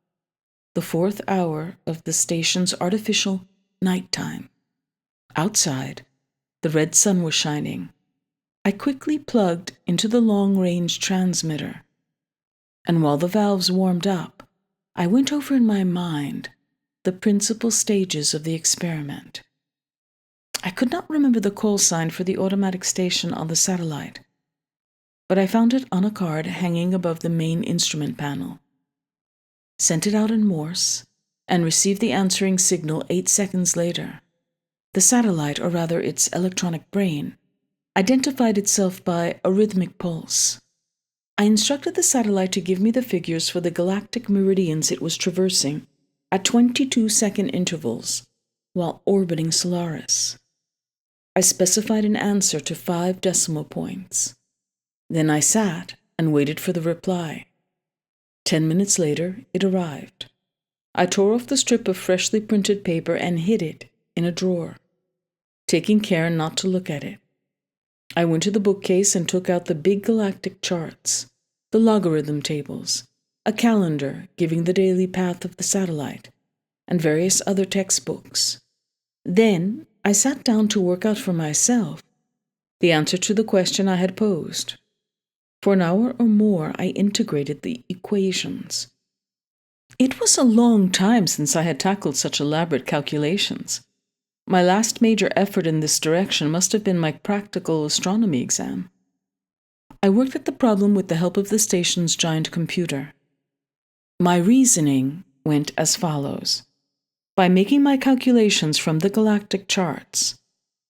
[SPEAKER 1] the 4th hour of the station's artificial nighttime. Outside, the red sun was shining. I quickly plugged into the long-range transmitter, and while the valves warmed up, I went over in my mind the principal stages of the experiment. I could not remember the call sign for the automatic station on the satellite, but I found it on a card hanging above the main instrument panel. Sent it out in Morse, and received the answering signal 8 seconds later. The satellite, or rather its electronic brain, identified itself by a rhythmic pulse. I instructed the satellite to give me the figures for the galactic meridians it was traversing at 22-second intervals while orbiting Solaris. I specified an answer to 5 decimal points. Then I sat and waited for the reply. 10 minutes later, it arrived. I tore off the strip of freshly printed paper and hid it in a drawer, taking care not to look at it. I went to the bookcase and took out the big galactic charts, the logarithm tables, a calendar giving the daily path of the satellite, and various other textbooks. Then I sat down to work out for myself the answer to the question I had posed. For an hour or more I integrated the equations. It was a long time since I had tackled such elaborate calculations. My last major effort in this direction must have been my practical astronomy exam. I worked at the problem with the help of the station's giant computer. My reasoning went as follows. By making my calculations from the galactic charts,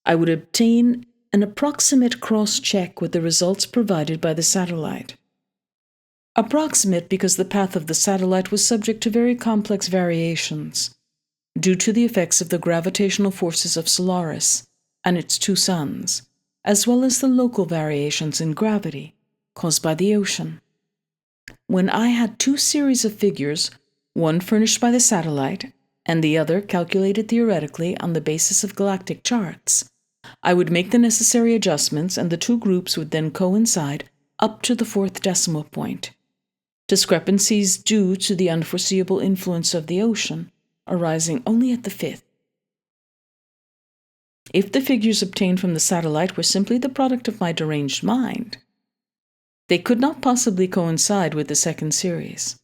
[SPEAKER 1] I would obtain an approximate cross-check with the results provided by the satellite. Approximate because the path of the satellite was subject to very complex variations, due to the effects of the gravitational forces of Solaris and its 2 suns, as well as the local variations in gravity caused by the ocean. When I had 2 series of figures, one furnished by the satellite and the other calculated theoretically on the basis of galactic charts. I would make the necessary adjustments, and the two groups would then coincide up to the 4th decimal point. Discrepancies due to the unforeseeable influence of the ocean arising only at the 5th. If the figures obtained from the satellite were simply the product of my deranged mind, they could not possibly coincide with the second series.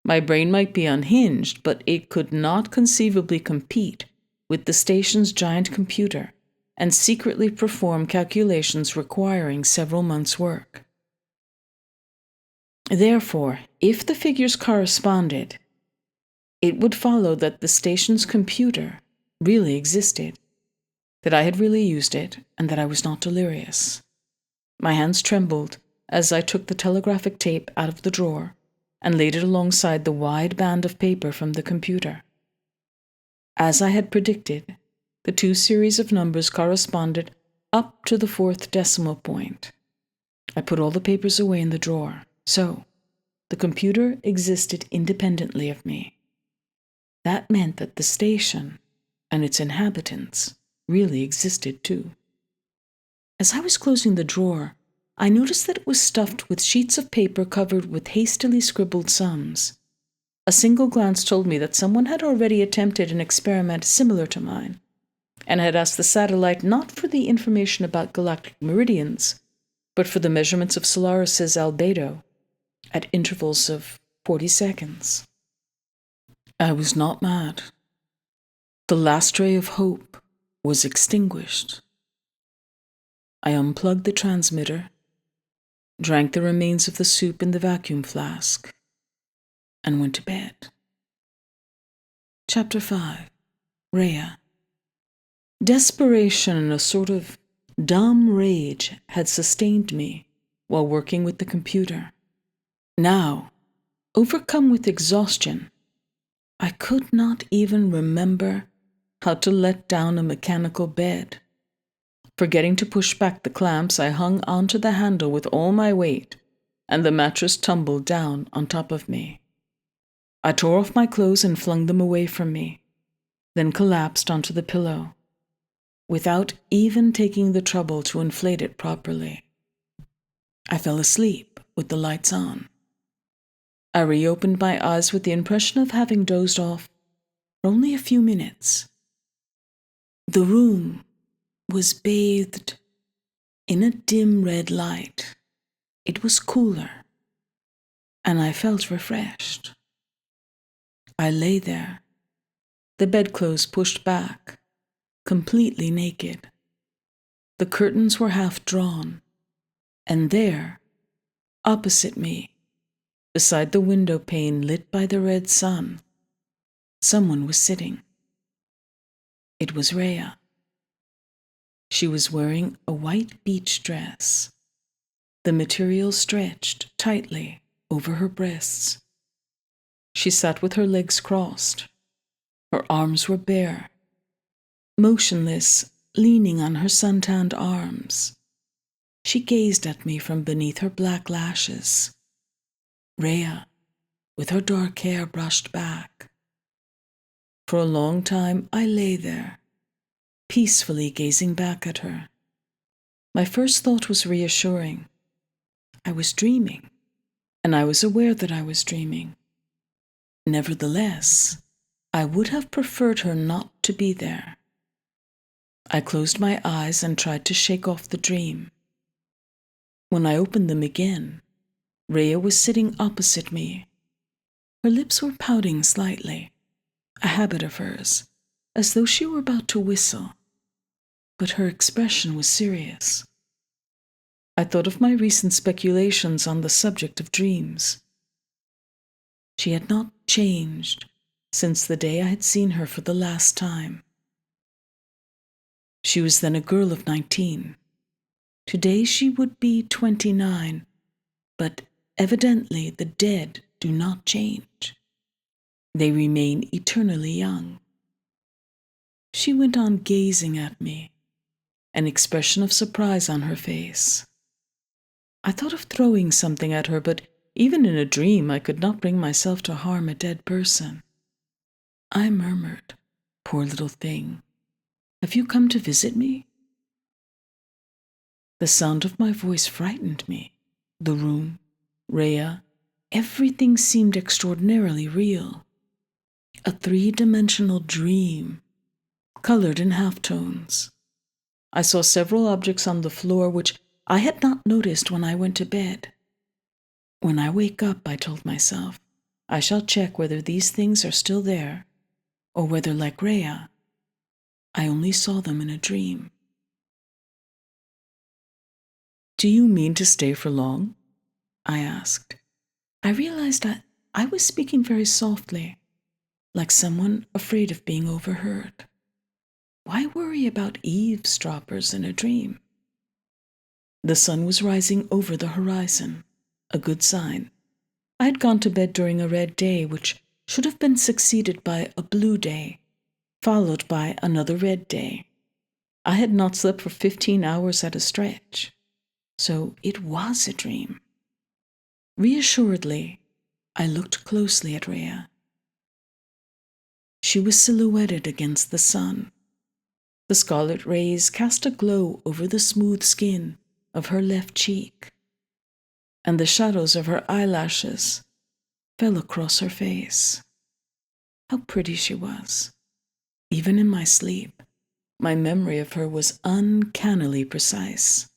[SPEAKER 1] My brain might be unhinged, but it could not conceivably compete with the station's giant computer and secretly perform calculations requiring several months' work. Therefore, if the figures corresponded, it would follow that the station's computer really existed, that I had really used it, and that I was not delirious. My hands trembled as I took the telegraphic tape out of the drawer and laid it alongside the wide band of paper from the computer. As I had predicted, the two series of numbers corresponded up to the 4th decimal point. I put all the papers away in the drawer. So, the computer existed independently of me. That meant that the station and its inhabitants really existed too. As I was closing the drawer, I noticed that it was stuffed with sheets of paper covered with hastily scribbled sums. A single glance told me that someone had already attempted an experiment similar to mine, and had asked the satellite not for the information about galactic meridians, but for the measurements of Solaris's albedo at intervals of 40 seconds. I was not mad. The last ray of hope was extinguished. I unplugged the transmitter, drank the remains of the soup in the vacuum flask, and went to bed. Chapter 5. Rheya. Desperation and a sort of dumb rage had sustained me while working with the computer. Now, overcome with exhaustion, I could not even remember how to let down a mechanical bed. Forgetting to push back the clamps, I hung onto the handle with all my weight, and the mattress tumbled down on top of me. I tore off my clothes and flung them away from me, then collapsed onto the pillow, without even taking the trouble to inflate it properly. I fell asleep with the lights on. I reopened my eyes with the impression of having dozed off for only a few minutes. The room was bathed in a dim red light. It was cooler, and I felt refreshed. I lay there, the bedclothes pushed back, completely naked. The curtains were half drawn, and there, opposite me, beside the window pane lit by the red sun, someone was sitting. It was Rheya. She was wearing a white beach dress, the material stretched tightly over her breasts. She sat with her legs crossed. Her arms were bare, motionless, leaning on her sun-tanned arms. She gazed at me from beneath her black lashes. Rheya, with her dark hair brushed back. For a long time I lay there, peacefully gazing back at her. My first thought was reassuring. I was dreaming, and I was aware that I was dreaming. Nevertheless, I would have preferred her not to be there. I closed my eyes and tried to shake off the dream. When I opened them again, Rheya was sitting opposite me. Her lips were pouting slightly, a habit of hers, as though she were about to whistle. But her expression was serious. I thought of my recent speculations on the subject of dreams. She had not changed since the day I had seen her for the last time. She was then a girl of 19. Today she would be 29, but evidently the dead do not change. They remain eternally young. She went on gazing at me, an expression of surprise on her face. I thought of throwing something at her, but even in a dream I could not bring myself to harm a dead person. I murmured, "Poor little thing. Have you come to visit me?" The sound of my voice frightened me. The room, Rheya, everything seemed extraordinarily real. A three-dimensional dream, colored in halftones. I saw several objects on the floor which I had not noticed when I went to bed. When I wake up, I told myself, I shall check whether these things are still there, or whether, like Rheya, I only saw them in a dream. "Do you mean to stay for long?" I asked. I realized that I was speaking very softly, like someone afraid of being overheard. Why worry about eavesdroppers in a dream? The sun was rising over the horizon, a good sign. I had gone to bed during a red day, which should have been succeeded by a blue day, followed by another red day. I had not slept for 15 hours at a stretch, so it was a dream. Reassuredly, I looked closely at Rheya. She was silhouetted against the sun. The scarlet rays cast a glow over the smooth skin of her left cheek, and the shadows of her eyelashes fell across her face. How pretty she was. Even in my sleep, my memory of her was uncannily precise.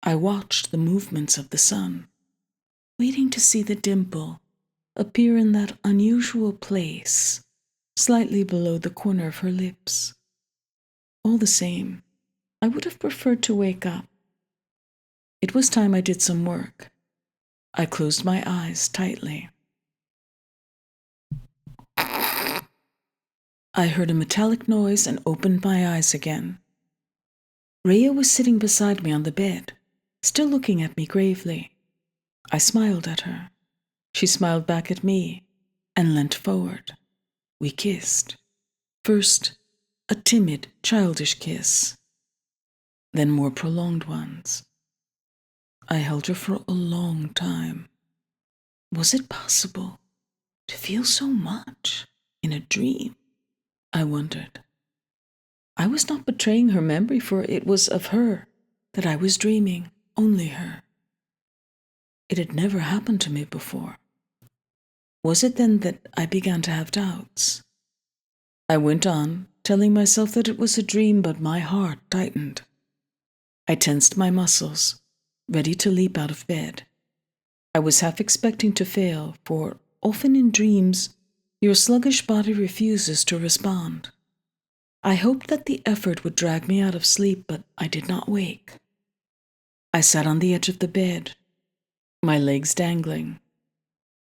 [SPEAKER 1] I watched the movements of the sun, waiting to see the dimple appear in that unusual place, slightly below the corner of her lips. All the same, I would have preferred to wake up. It was time I did some work. I closed my eyes tightly. I heard a metallic noise and opened my eyes again. Rheya was sitting beside me on the bed, still looking at me gravely. I smiled at her. She smiled back at me and leant forward. We kissed. First, a timid, childish kiss, then more prolonged ones. I held her for a long time. Was it possible to feel so much in a dream? I wondered. I was not betraying her memory, for it was of her that I was dreaming, only her. It had never happened to me before. Was it then that I began to have doubts? I went on, telling myself that it was a dream, but my heart tightened. I tensed my muscles, ready to leap out of bed. I was half expecting to fail, for often in dreams, your sluggish body refuses to respond. I hoped that the effort would drag me out of sleep, but I did not wake. I sat on the edge of the bed, my legs dangling.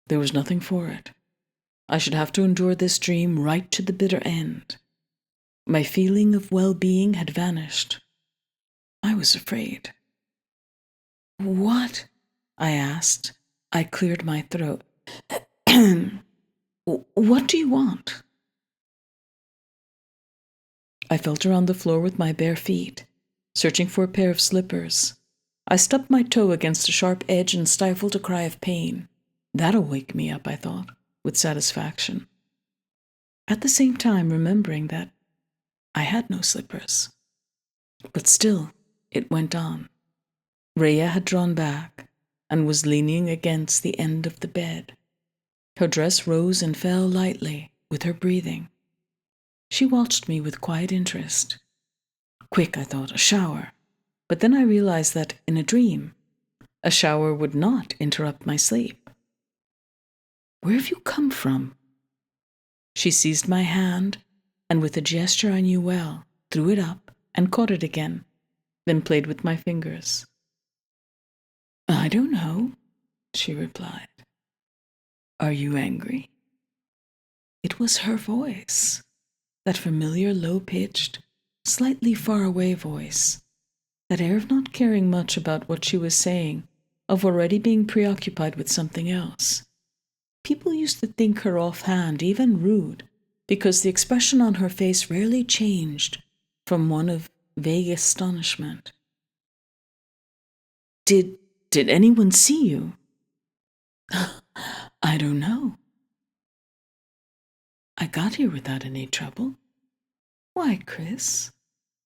[SPEAKER 1] There was nothing for it. I should have to endure this dream right to the bitter end. My feeling of well-being had vanished. I was afraid. "What?" I asked. I cleared my throat. "What do you want?" I felt around the floor with my bare feet, searching for a pair of slippers. I stubbed my toe against a sharp edge and stifled a cry of pain. That'll wake me up, I thought, with satisfaction. At the same time, remembering that I had no slippers. But still, it went on. Rheya had drawn back and was leaning against the end of the bed. Her dress rose and fell lightly with her breathing. She watched me with quiet interest. Quick, I thought, a shower. But then I realized that, in a dream, a shower would not interrupt my sleep. "Where have you come from?" She seized my hand, and with a gesture I knew well, threw it up and caught it again, then played with my fingers. "I don't know," she replied. "Are you angry?" It was her voice, that familiar low-pitched, slightly far-away voice, that air of not caring much about what she was saying, of already being preoccupied with something else. People used to think her offhand, even rude, because the expression on her face rarely changed from one of vague astonishment. Did anyone see you?" "I don't know." I got here without any trouble. Why, Kris?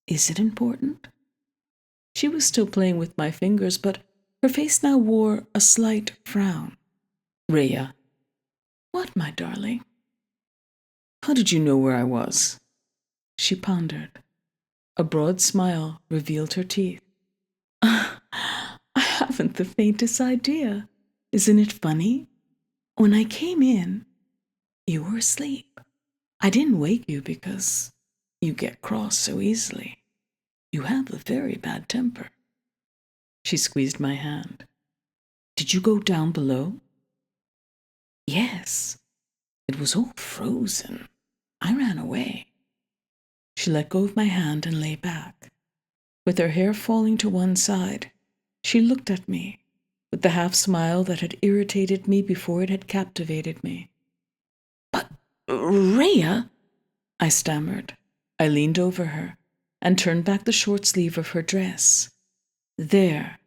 [SPEAKER 1] Is it important? She was still playing with my fingers, but her face now wore a slight frown. Rheya. What, my darling? How did you know where I was? She pondered. A broad smile revealed her teeth. I haven't the faintest idea. Isn't it funny? When I came in, you were asleep. I didn't wake you because you get cross so easily. You have a very bad temper. She squeezed my hand. Did you go down below? Yes. It was all frozen. I ran away. She let go of my hand and lay back. With her hair falling to one side, she looked at me with the half-smile that had irritated me before it had captivated me. But, Rheya, I stammered. I leaned over her and turned back the short sleeve of her dress. There,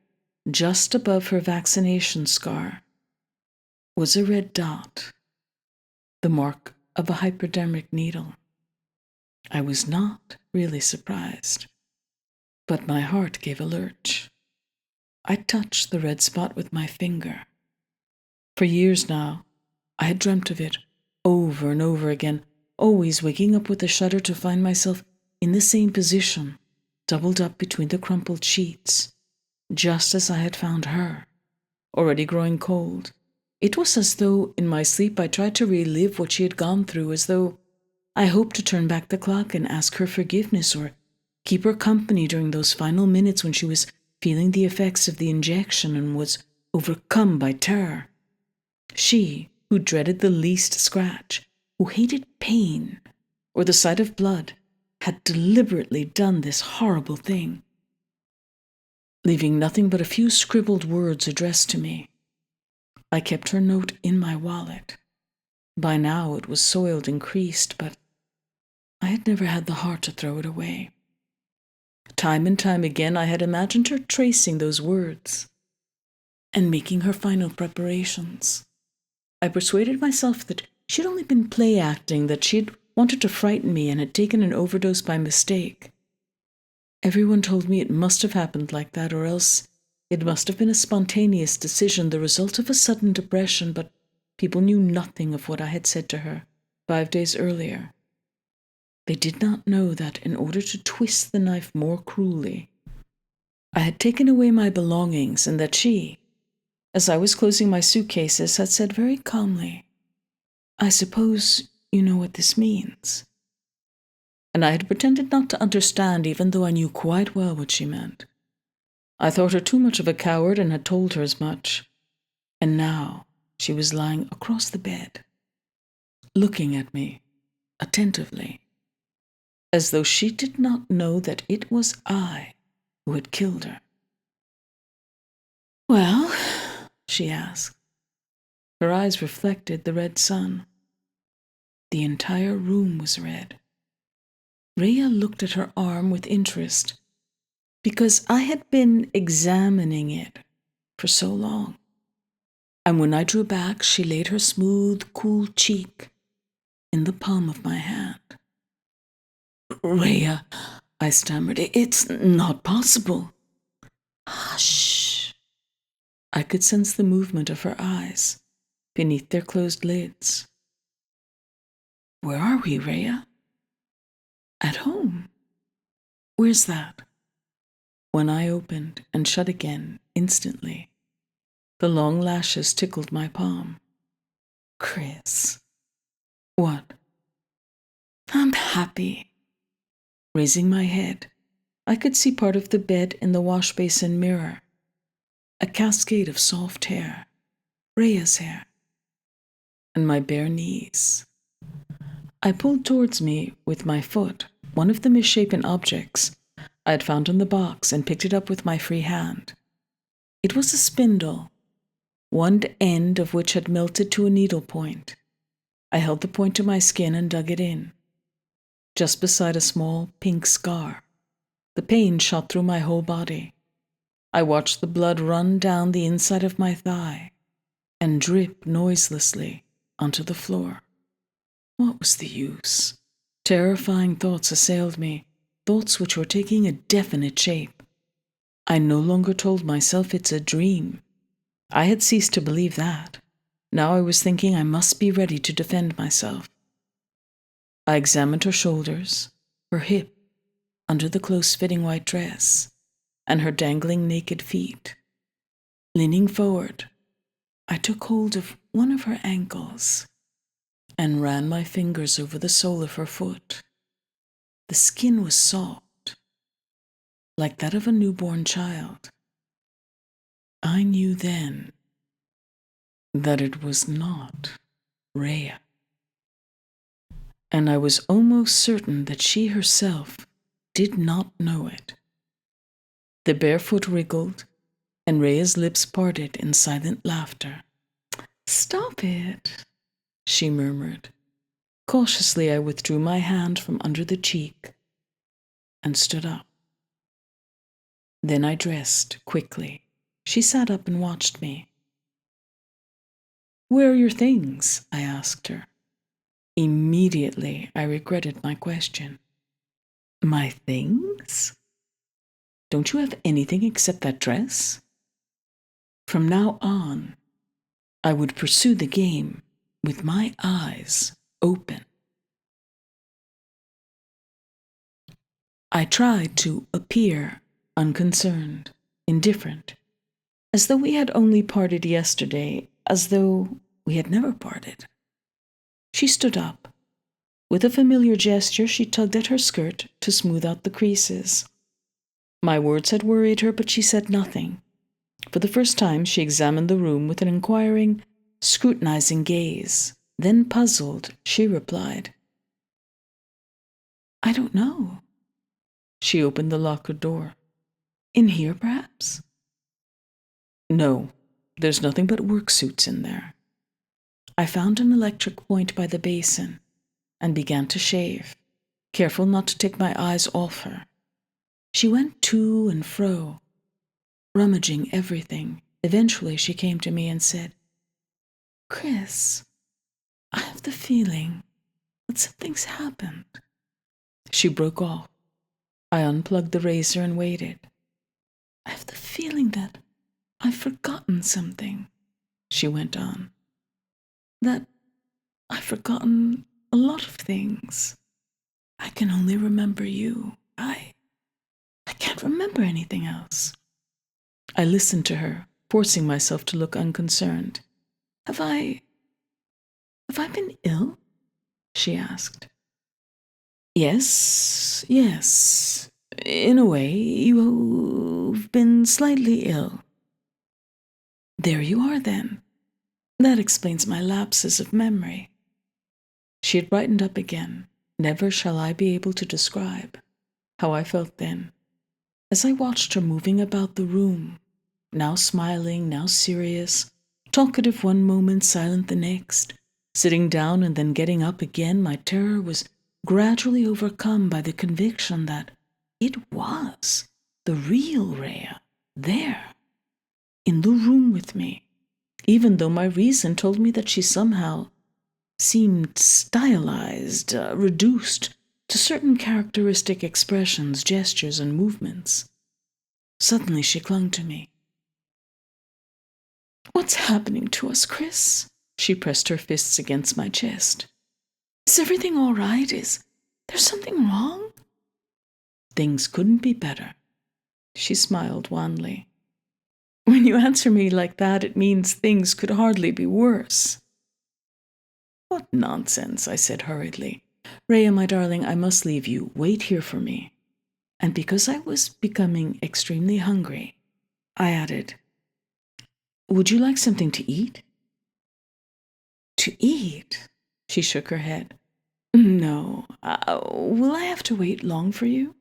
[SPEAKER 1] just above her vaccination scar, was a red dot, the mark of a hypodermic needle. I was not really surprised, but my heart gave a lurch. I touched the red spot with my finger. For years now, I had dreamt of it, over and over again, always waking up with a shudder to find myself in the same position, doubled up between the crumpled sheets, just as I had found her, already growing cold. It was as though, in my sleep, I tried to relive what she had gone through, as though I hoped to turn back the clock and ask her forgiveness or keep her company during those final minutes when she was feeling the effects of the injection and was overcome by terror. She, who dreaded the least scratch, who hated pain or the sight of blood, had deliberately done this horrible thing, leaving nothing but a few scribbled words addressed to me. I kept her note in my wallet. By now it was soiled and creased, but I had never had the heart to throw it away. Time and time again I had imagined her tracing those words and making her final preparations. I persuaded myself that she'd only been play-acting, that she'd wanted to frighten me and had taken an overdose by mistake. Everyone told me it must have happened like that, or else it must have been a spontaneous decision, the result of a sudden depression, but people knew nothing of what I had said to her 5 days earlier. They did not know that in order to twist the knife more cruelly, I had taken away my belongings, and that she, as I was closing my suitcases, had said very calmly, I suppose you know what this means. And I had pretended not to understand, even though I knew quite well what she meant. I thought her too much of a coward and had told her as much. And now she was lying across the bed, looking at me attentively, as though she did not know that it was I who had killed her. Well, she asked. Her eyes reflected the red sun. The entire room was red. Rheya looked at her arm with interest, because I had been examining it for so long. And when I drew back, she laid her smooth, cool cheek in the palm of my hand. Rheya, I stammered, it's not possible. Hush. I could sense the movement of her eyes beneath their closed lids. Where are we, Rheya? At home. Where's that? One eye opened and shut again instantly. The long lashes tickled my palm. Kris. What? I'm happy. Raising my head, I could see part of the bed in the wash basin mirror. A cascade of soft hair, Rheya's hair, and my bare knees. I pulled towards me with my foot one of the misshapen objects I had found in the box and picked it up with my free hand. It was a spindle, one end of which had melted to a needle point. I held the point to my skin and dug it in, just beside a small pink scar. The pain shot through my whole body. I watched the blood run down the inside of my thigh and drip noiselessly onto the floor. What was the use? Terrifying thoughts assailed me, thoughts which were taking a definite shape. I no longer told myself it's a dream. I had ceased to believe that. Now I was thinking I must be ready to defend myself. I examined her shoulders, her hip, under the close-fitting white dress, and her dangling naked feet. Leaning forward, I took hold of one of her ankles and ran my fingers over the sole of her foot. The skin was soft, like that of a newborn child. I knew then that it was not Rheya. And I was almost certain that she herself did not know it. The bare foot wriggled, and Rheya's lips parted in silent laughter. "Stop it," she murmured. Cautiously, I withdrew my hand from under the cheek and stood up. Then I dressed quickly. She sat up and watched me. "Where are your things?" I asked her. Immediately, I regretted my question. "My things? Don't you have anything except that dress?" From now on, I would pursue the game with my eyes open. I tried to appear unconcerned, indifferent, as though we had only parted yesterday, as though we had never parted. She stood up. With a familiar gesture, she tugged at her skirt to smooth out the creases. My words had worried her, but she said nothing. For the first time, she examined the room with an inquiring, scrutinizing gaze. Then, puzzled, she replied, "I don't know." She opened the locker door. "In here, perhaps?" "No, there's nothing but work suits in there." I found an electric point by the basin and began to shave, careful not to take my eyes off her. She went to and fro, rummaging everything. Eventually she came to me and said, "Kris, I have the feeling that something's happened." She broke off. I unplugged the razor and waited. "I have the feeling that I've forgotten something," she went on. "That I've forgotten a lot of things. I can only remember you. I can't remember anything else." I listened to her, forcing myself to look unconcerned. Have I been ill?" she asked. Yes, in a way, you've been slightly ill." "There you are, then. That explains my lapses of memory." She had brightened up again. Never shall I be able to describe how I felt then, as I watched her moving about the room, now smiling, now serious, talkative one moment, silent the next, sitting down and then getting up again. My terror was gradually overcome by the conviction that it was the real Rheya there, in the room with me, even though my reason told me that she somehow seemed stylized, reduced to certain characteristic expressions, gestures, and movements. Suddenly she clung to me. "What's happening to us, Kris?" She pressed her fists against my chest. "Is everything all right? Is there something wrong?" "Things couldn't be better." She smiled wanly. "When you answer me like that, it means things could hardly be worse." "What nonsense," I said hurriedly. "Rheya, my darling, I must leave you. Wait here for me." And because I was becoming extremely hungry, I added, "Would you like something to eat?" "To eat?" She shook her head. "No. Will I have to wait long for you?"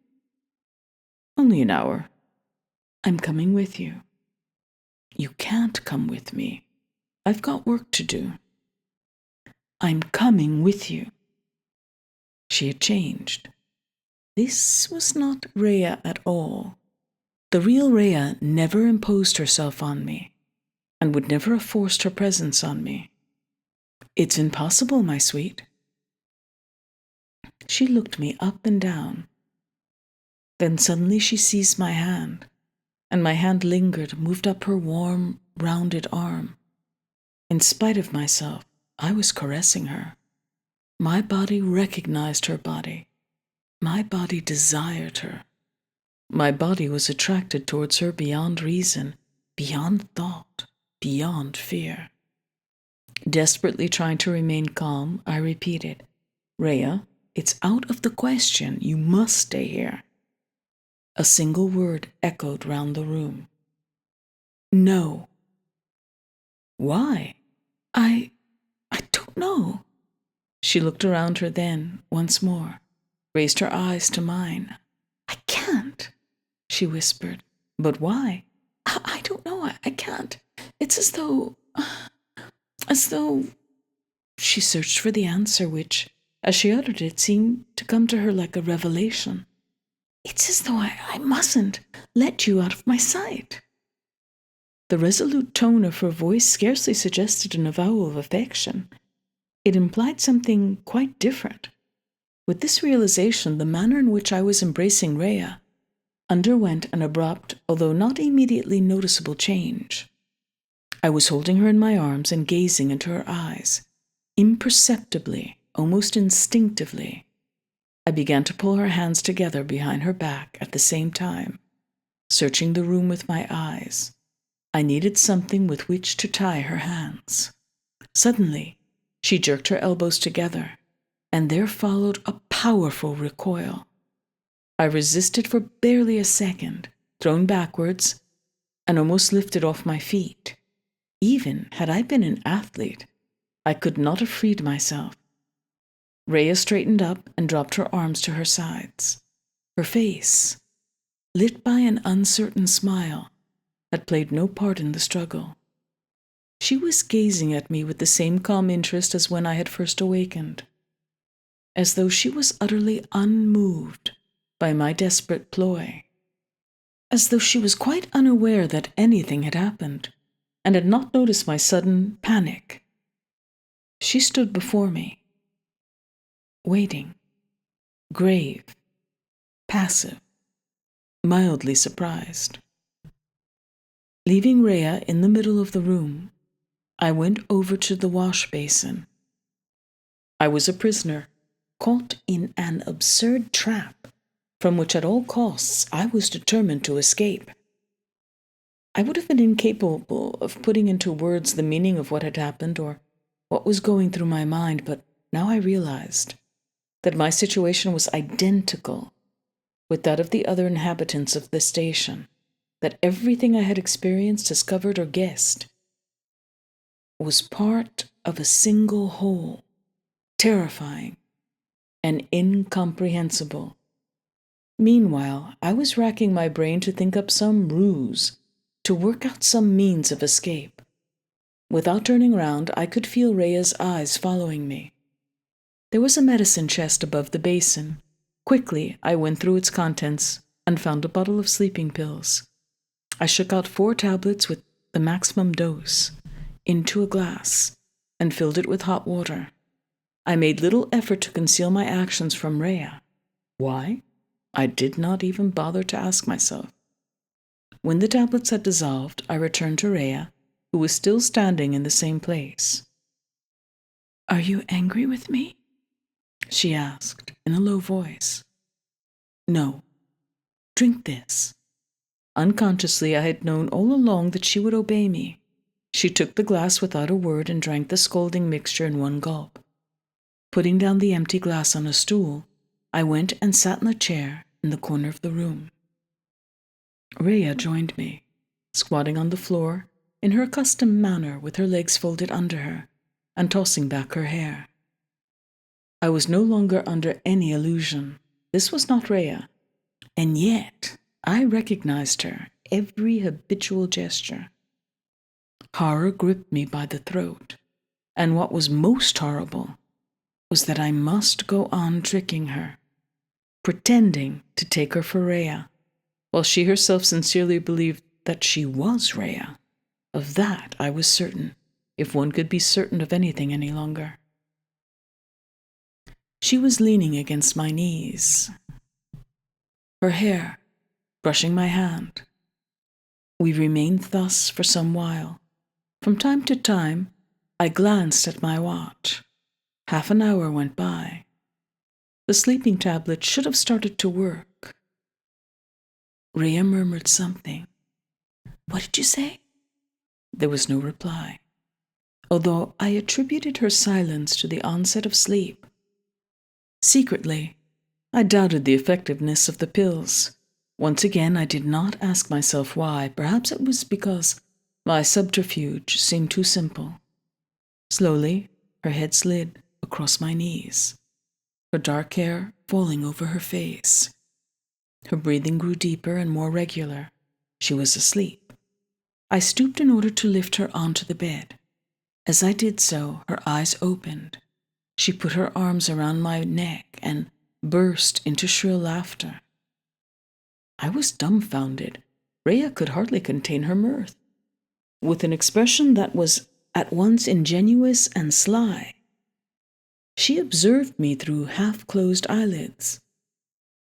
[SPEAKER 1] "Only an hour." "I'm coming with you." "You can't come with me. I've got work to do." "I'm coming with you." She had changed. This was not Rheya at all. The real Rheya never imposed herself on me, and would never have forced her presence on me. "It's impossible, my sweet." She looked me up and down. Then suddenly she seized my hand, and my hand lingered, moved up her warm, rounded arm. In spite of myself, I was caressing her. My body recognized her body. My body desired her. My body was attracted towards her beyond reason, beyond thought, beyond fear. Desperately trying to remain calm, I repeated, "Rheya, it's out of the question. You must stay here." A single word echoed round the room. "No." "Why?" I don't know." She looked around her then, once more, raised her eyes to mine. "I can't," she whispered. "But why?" I don't know. I can't. It's as though... She searched for the answer which, as she uttered it, seemed to come to her like a revelation. "It's as though I mustn't let you out of my sight." The resolute tone of her voice scarcely suggested an avowal of affection. It implied something quite different. With this realization, the manner in which I was embracing Rheya underwent an abrupt, although not immediately noticeable change. I was holding her in my arms and gazing into her eyes. Imperceptibly, almost instinctively, I began to pull her hands together behind her back at the same time, searching the room with my eyes. I needed something with which to tie her hands. Suddenly, she jerked her elbows together, and there followed a powerful recoil. I resisted for barely a second, thrown backwards, and almost lifted off my feet. Even had I been an athlete, I could not have freed myself. Rheya straightened up and dropped her arms to her sides. Her face, lit by an uncertain smile, had played no part in the struggle. She was gazing at me with the same calm interest as when I had first awakened, as though she was utterly unmoved by my desperate ploy, as though she was quite unaware that anything had happened, and had not noticed my sudden panic. She stood before me, waiting, grave, passive, mildly surprised. Leaving Rheya in the middle of the room, I went over to the wash basin. I was a prisoner, caught in an absurd trap, from which at all costs I was determined to escape. I would have been incapable of putting into words the meaning of what had happened or what was going through my mind, but now I realized that my situation was identical with that of the other inhabitants of the station, that everything I had experienced, discovered, or guessed was part of a single whole, terrifying and incomprehensible. Meanwhile, I was racking my brain to think up some ruse, to work out some means of escape. Without turning round, I could feel Rheya's eyes following me. There was a medicine chest above the basin. Quickly, I went through its contents and found a bottle of sleeping pills. I shook out 4 tablets with the maximum dose into a glass and filled it with hot water. I made little effort to conceal my actions from Rheya. Why? I did not even bother to ask myself. When the tablets had dissolved, I returned to Rheya, who was still standing in the same place. "Are you angry with me?" she asked in a low voice. "No. Drink this." Unconsciously, I had known all along that she would obey me. She took the glass without a word and drank the scalding mixture in one gulp. Putting down the empty glass on a stool, I went and sat in a chair in the corner of the room. Rheya joined me, squatting on the floor in her accustomed manner with her legs folded under her and tossing back her hair. I was no longer under any illusion. This was not Rheya, and yet I recognized her, every habitual gesture. Horror gripped me by the throat, and what was most horrible was that I must go on tricking her, pretending to take her for Rheya, while she herself sincerely believed that she was Rheya. Of that I was certain, if one could be certain of anything any longer. She was leaning against my knees, her hair brushing my hand. We remained thus for some while. From time to time, I glanced at my watch. Half an hour went by. The sleeping tablet should have started to work. Rheya murmured something. "What did you say?" There was no reply, although I attributed her silence to the onset of sleep. Secretly, I doubted the effectiveness of the pills. Once again, I did not ask myself why. Perhaps it was because my subterfuge seemed too simple. Slowly, her head slid across my knees, her dark hair falling over her face. Her breathing grew deeper and more regular. She was asleep. I stooped in order to lift her onto the bed. As I did so, her eyes opened. She put her arms around my neck and burst into shrill laughter. I was dumbfounded. Rheya could hardly contain her mirth. With an expression that was at once ingenuous and sly, she observed me through half-closed eyelids.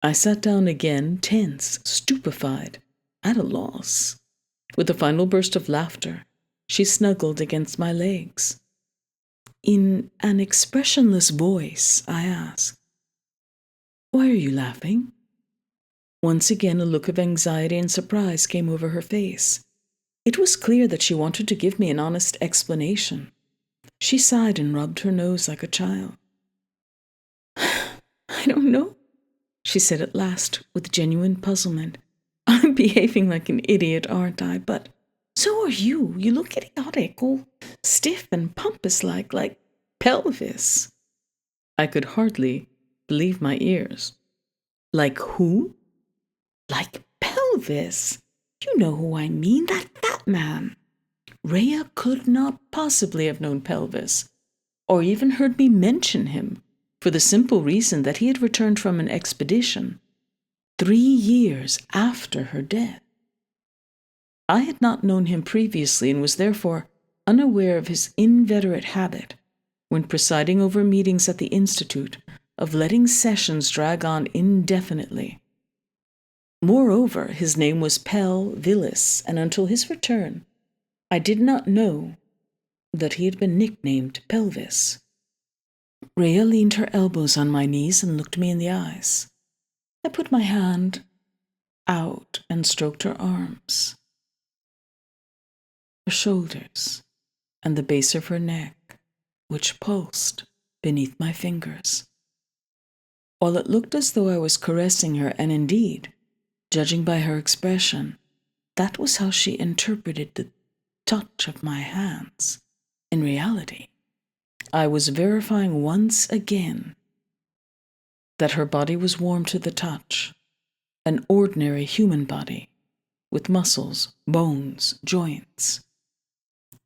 [SPEAKER 1] I sat down again, tense, stupefied, at a loss. With a final burst of laughter, she snuggled against my legs. In an expressionless voice, I asked, "Why are you laughing?" Once again a look of anxiety and surprise came over her face. It was clear that she wanted to give me an honest explanation. She sighed and rubbed her nose like a child. "I don't know," she said at last with genuine puzzlement. "I'm behaving like an idiot, aren't I? But so are you. You look idiotic, all stiff and pompous like pelvis." I could hardly believe my ears. "Like who?" "Like pelvis. You know who I mean, that fat man." Rheya could not possibly have known Pelvis, or even heard me mention him, for the simple reason that he had returned from an expedition 3 years after her death. I had not known him previously and was therefore unaware of his inveterate habit, when presiding over meetings at the Institute, of letting sessions drag on indefinitely. Moreover, his name was Pel Villis, and until his return, I did not know that he had been nicknamed Pelvis. Rheya leaned her elbows on my knees and looked me in the eyes. I put my hand out and stroked her arms, her shoulders, and the base of her neck, which pulsed beneath my fingers. While it looked as though I was caressing her, and indeed, judging by her expression, that was how she interpreted the touch of my hands. In reality, I was verifying once again that her body was warm to the touch, an ordinary human body, with muscles, bones, joints.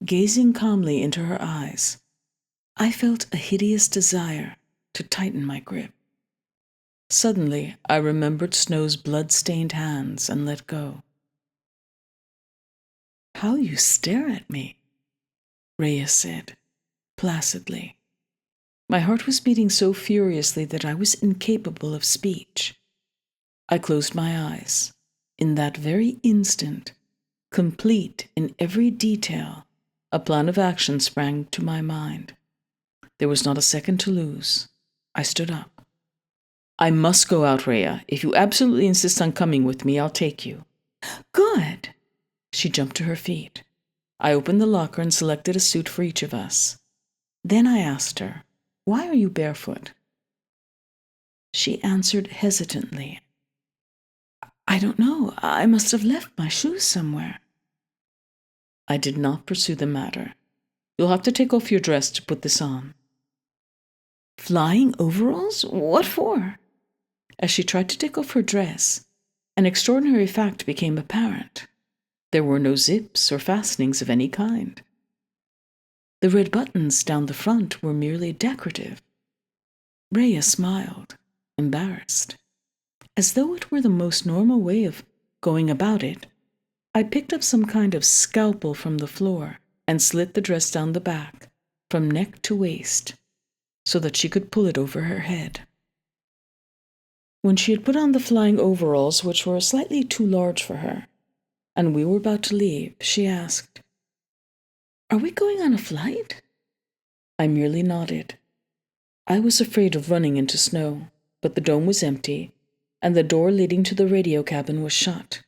[SPEAKER 1] Gazing calmly into her eyes, I felt a hideous desire to tighten my grip. Suddenly, I remembered Snow's blood-stained hands and let go. "How you stare at me," Rheya said, placidly. My heart was beating so furiously that I was incapable of speech. I closed my eyes. In that very instant, complete in every detail, a plan of action sprang to my mind. There was not a second to lose. I stood up. "I must go out, Rheya. If you absolutely insist on coming with me, I'll take you." "Good." She jumped to her feet. I opened the locker and selected a suit for each of us. Then I asked her, "Why are you barefoot?" She answered hesitantly, "I don't know. I must have left my shoes somewhere." I did not pursue the matter. "You'll have to take off your dress to put this on." "Flying overalls? What for?" As she tried to take off her dress, an extraordinary fact became apparent. There were no zips or fastenings of any kind. The red buttons down the front were merely decorative. Rheya smiled, embarrassed. As though it were the most normal way of going about it, I picked up some kind of scalpel from the floor and slit the dress down the back, from neck to waist. so that she could pull it over her head. When she had put on the flying overalls, which were slightly too large for her, and we were about to leave, she asked, "Are we going on a flight?" I merely nodded. I was afraid of running into snow, but the dome was empty, and the door leading to the radio cabin was shut.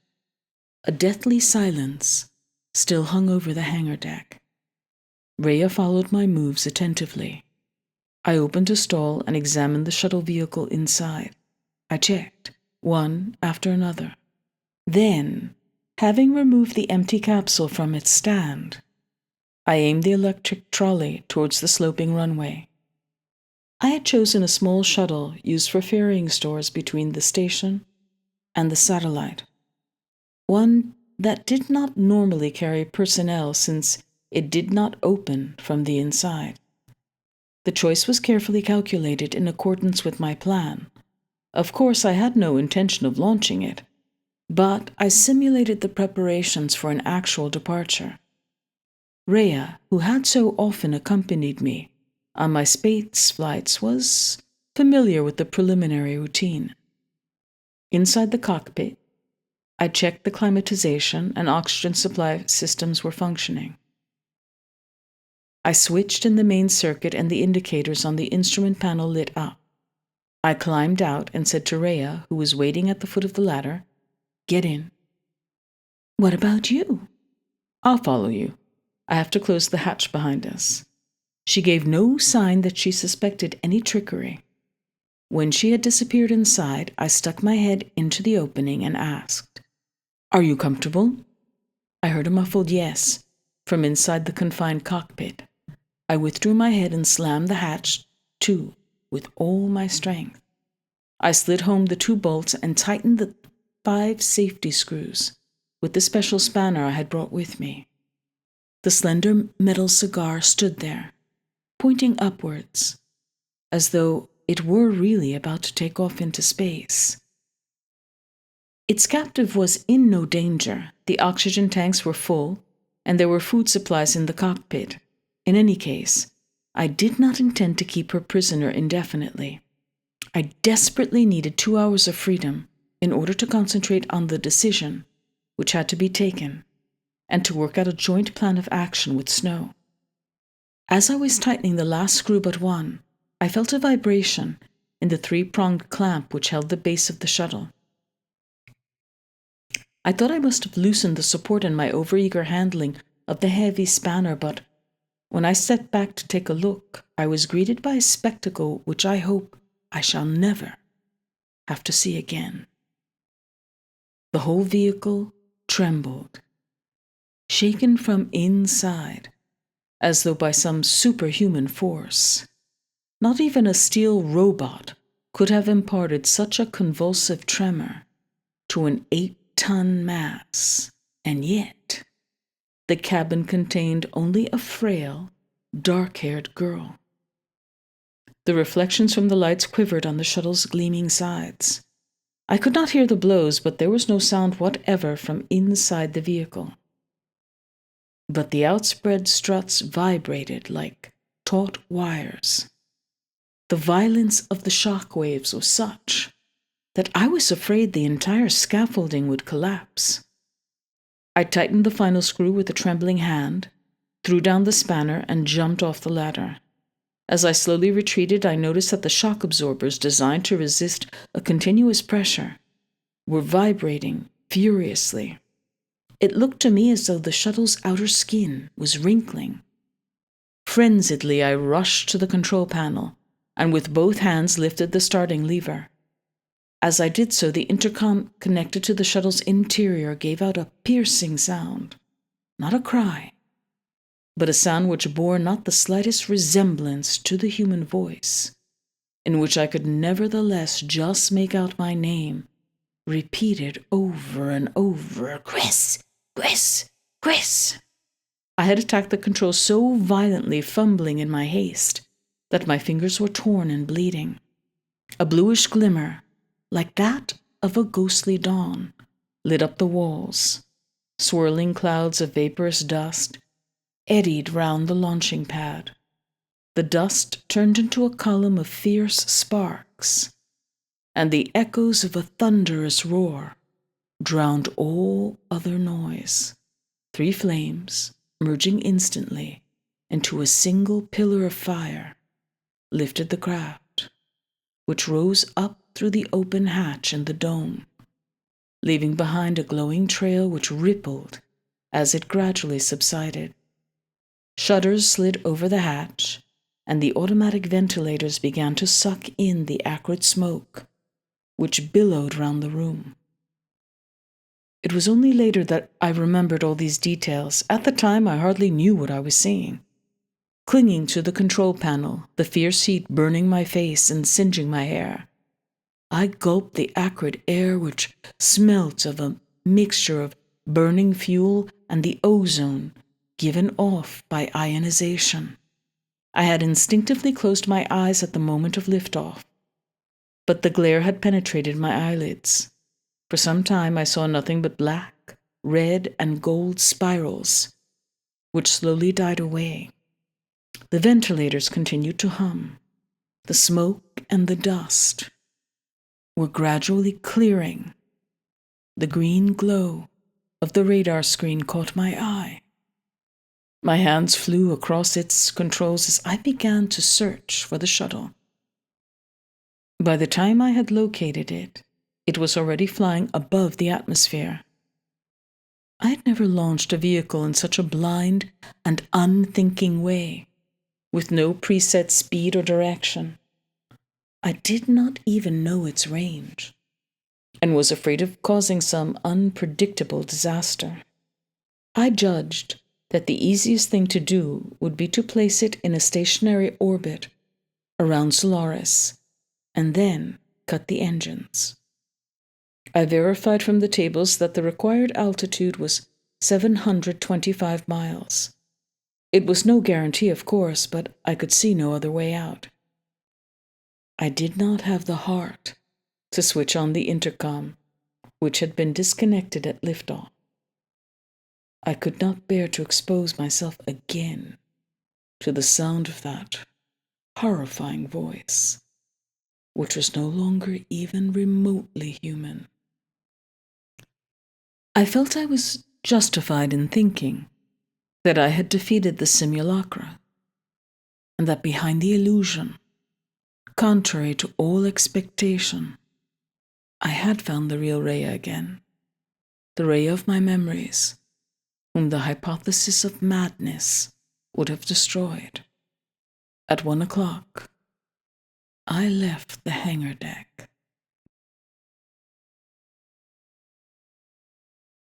[SPEAKER 1] A deathly silence still hung over the hangar deck. Rheya followed my moves attentively. I opened a stall and examined the shuttle vehicle inside. I checked, one after another. Then, having removed the empty capsule from its stand, I aimed the electric trolley towards the sloping runway. I had chosen a small shuttle used for ferrying stores between the station and the satellite, one that did not normally carry personnel since it did not open from the inside. The choice was carefully calculated in accordance with my plan. Of course, I had no intention of launching it, but I simulated the preparations for an actual departure. Rheya, who had so often accompanied me on my space flights, was familiar with the preliminary routine. Inside the cockpit, I checked the climatization and oxygen supply systems were functioning. I switched in the main circuit and the indicators on the instrument panel lit up. I climbed out and said to Rheya, who was waiting at the foot of the ladder, "Get in." "What about you?" "I'll follow you. I have to close the hatch behind us." She gave no sign that she suspected any trickery. When she had disappeared inside, I stuck my head into the opening and asked, "Are you comfortable?" I heard a muffled yes from inside the confined cockpit. I withdrew my head and slammed the hatch to with all my strength. I slid home the 2 bolts and tightened the 5 safety screws with the special spanner I had brought with me. The slender metal cigar stood there, pointing upwards, as though it were really about to take off into space. Its captive was in no danger. The oxygen tanks were full, and there were food supplies in the cockpit. In any case, I did not intend to keep her prisoner indefinitely. I desperately needed 2 hours of freedom in order to concentrate on the decision which had to be taken, and to work out a joint plan of action with Snow. As I was tightening the last screw but one, I felt a vibration in the 3-pronged clamp which held the base of the shuttle. I thought I must have loosened the support in my overeager handling of the heavy spanner, but when I stepped back to take a look, I was greeted by a spectacle which I hope I shall never have to see again. The whole vehicle trembled, shaken from inside, as though by some superhuman force. Not even a steel robot could have imparted such a convulsive tremor to an 8-ton mass, and yet the cabin contained only a frail, dark-haired girl. The reflections from the lights quivered on the shuttle's gleaming sides. I could not hear the blows, but there was no sound whatever from inside the vehicle. But the outspread struts vibrated like taut wires. The violence of the shock waves was such that I was afraid the entire scaffolding would collapse. I tightened the final screw with a trembling hand, threw down the spanner, and jumped off the ladder. As I slowly retreated, I noticed that the shock absorbers designed to resist a continuous pressure were vibrating furiously. It looked to me as though the shuttle's outer skin was wrinkling. Frenziedly, I rushed to the control panel and with both hands lifted the starting lever. As I did so, the intercom connected to the shuttle's interior gave out a piercing sound. Not a cry, but a sound which bore not the slightest resemblance to the human voice, in which I could nevertheless just make out my name, repeated over and over, "Kris! Kris! Kris!" I had attacked the controls so violently, fumbling in my haste, that my fingers were torn and bleeding. A bluish glimmer, like that of a ghostly dawn, lit up the walls. Swirling clouds of vaporous dust eddied round the launching pad. the dust turned into a column of fierce sparks, and the echoes of a thunderous roar drowned all other noise. 3 flames, merging instantly into a single pillar of fire, lifted the craft, which rose up through the open hatch in the dome, leaving behind a glowing trail which rippled as it gradually subsided. Shutters slid over the hatch, and the automatic ventilators began to suck in the acrid smoke, which billowed round the room. It was only later that I remembered all these details. At the time, I hardly knew what I was seeing. Clinging to the control panel, the fierce heat burning my face and singeing my hair, I gulped the acrid air which smelt of a mixture of burning fuel and the ozone given off by ionization. I had instinctively closed my eyes at the moment of liftoff, but the glare had penetrated my eyelids. For some time I saw nothing but black, red, and gold spirals, which slowly died away. The ventilators continued to hum. The smoke and the dust were gradually clearing. The green glow of the radar screen caught my eye. My hands flew across its controls as I began to search for the shuttle. By the time I had located it, it was already flying above the atmosphere. I had never launched a vehicle in such a blind and unthinking way, with no preset speed or direction. I did not even know its range, and was afraid of causing some unpredictable disaster. I judged that the easiest thing to do would be to place it in a stationary orbit around Solaris, and then cut the engines. I verified from the tables that the required altitude was 725 miles. It was no guarantee, of course, but I could see no other way out. I did not have the heart to switch on the intercom, which had been disconnected at liftoff. I could not bear to expose myself again to the sound of that horrifying voice, which was no longer even remotely human. I felt I was justified in thinking that I had defeated the simulacra, and that behind the illusion, contrary to all expectation, I had found the real Rheya again, the Rheya of my memories, whom the hypothesis of madness would have destroyed. At 1 o'clock, I left the hangar deck.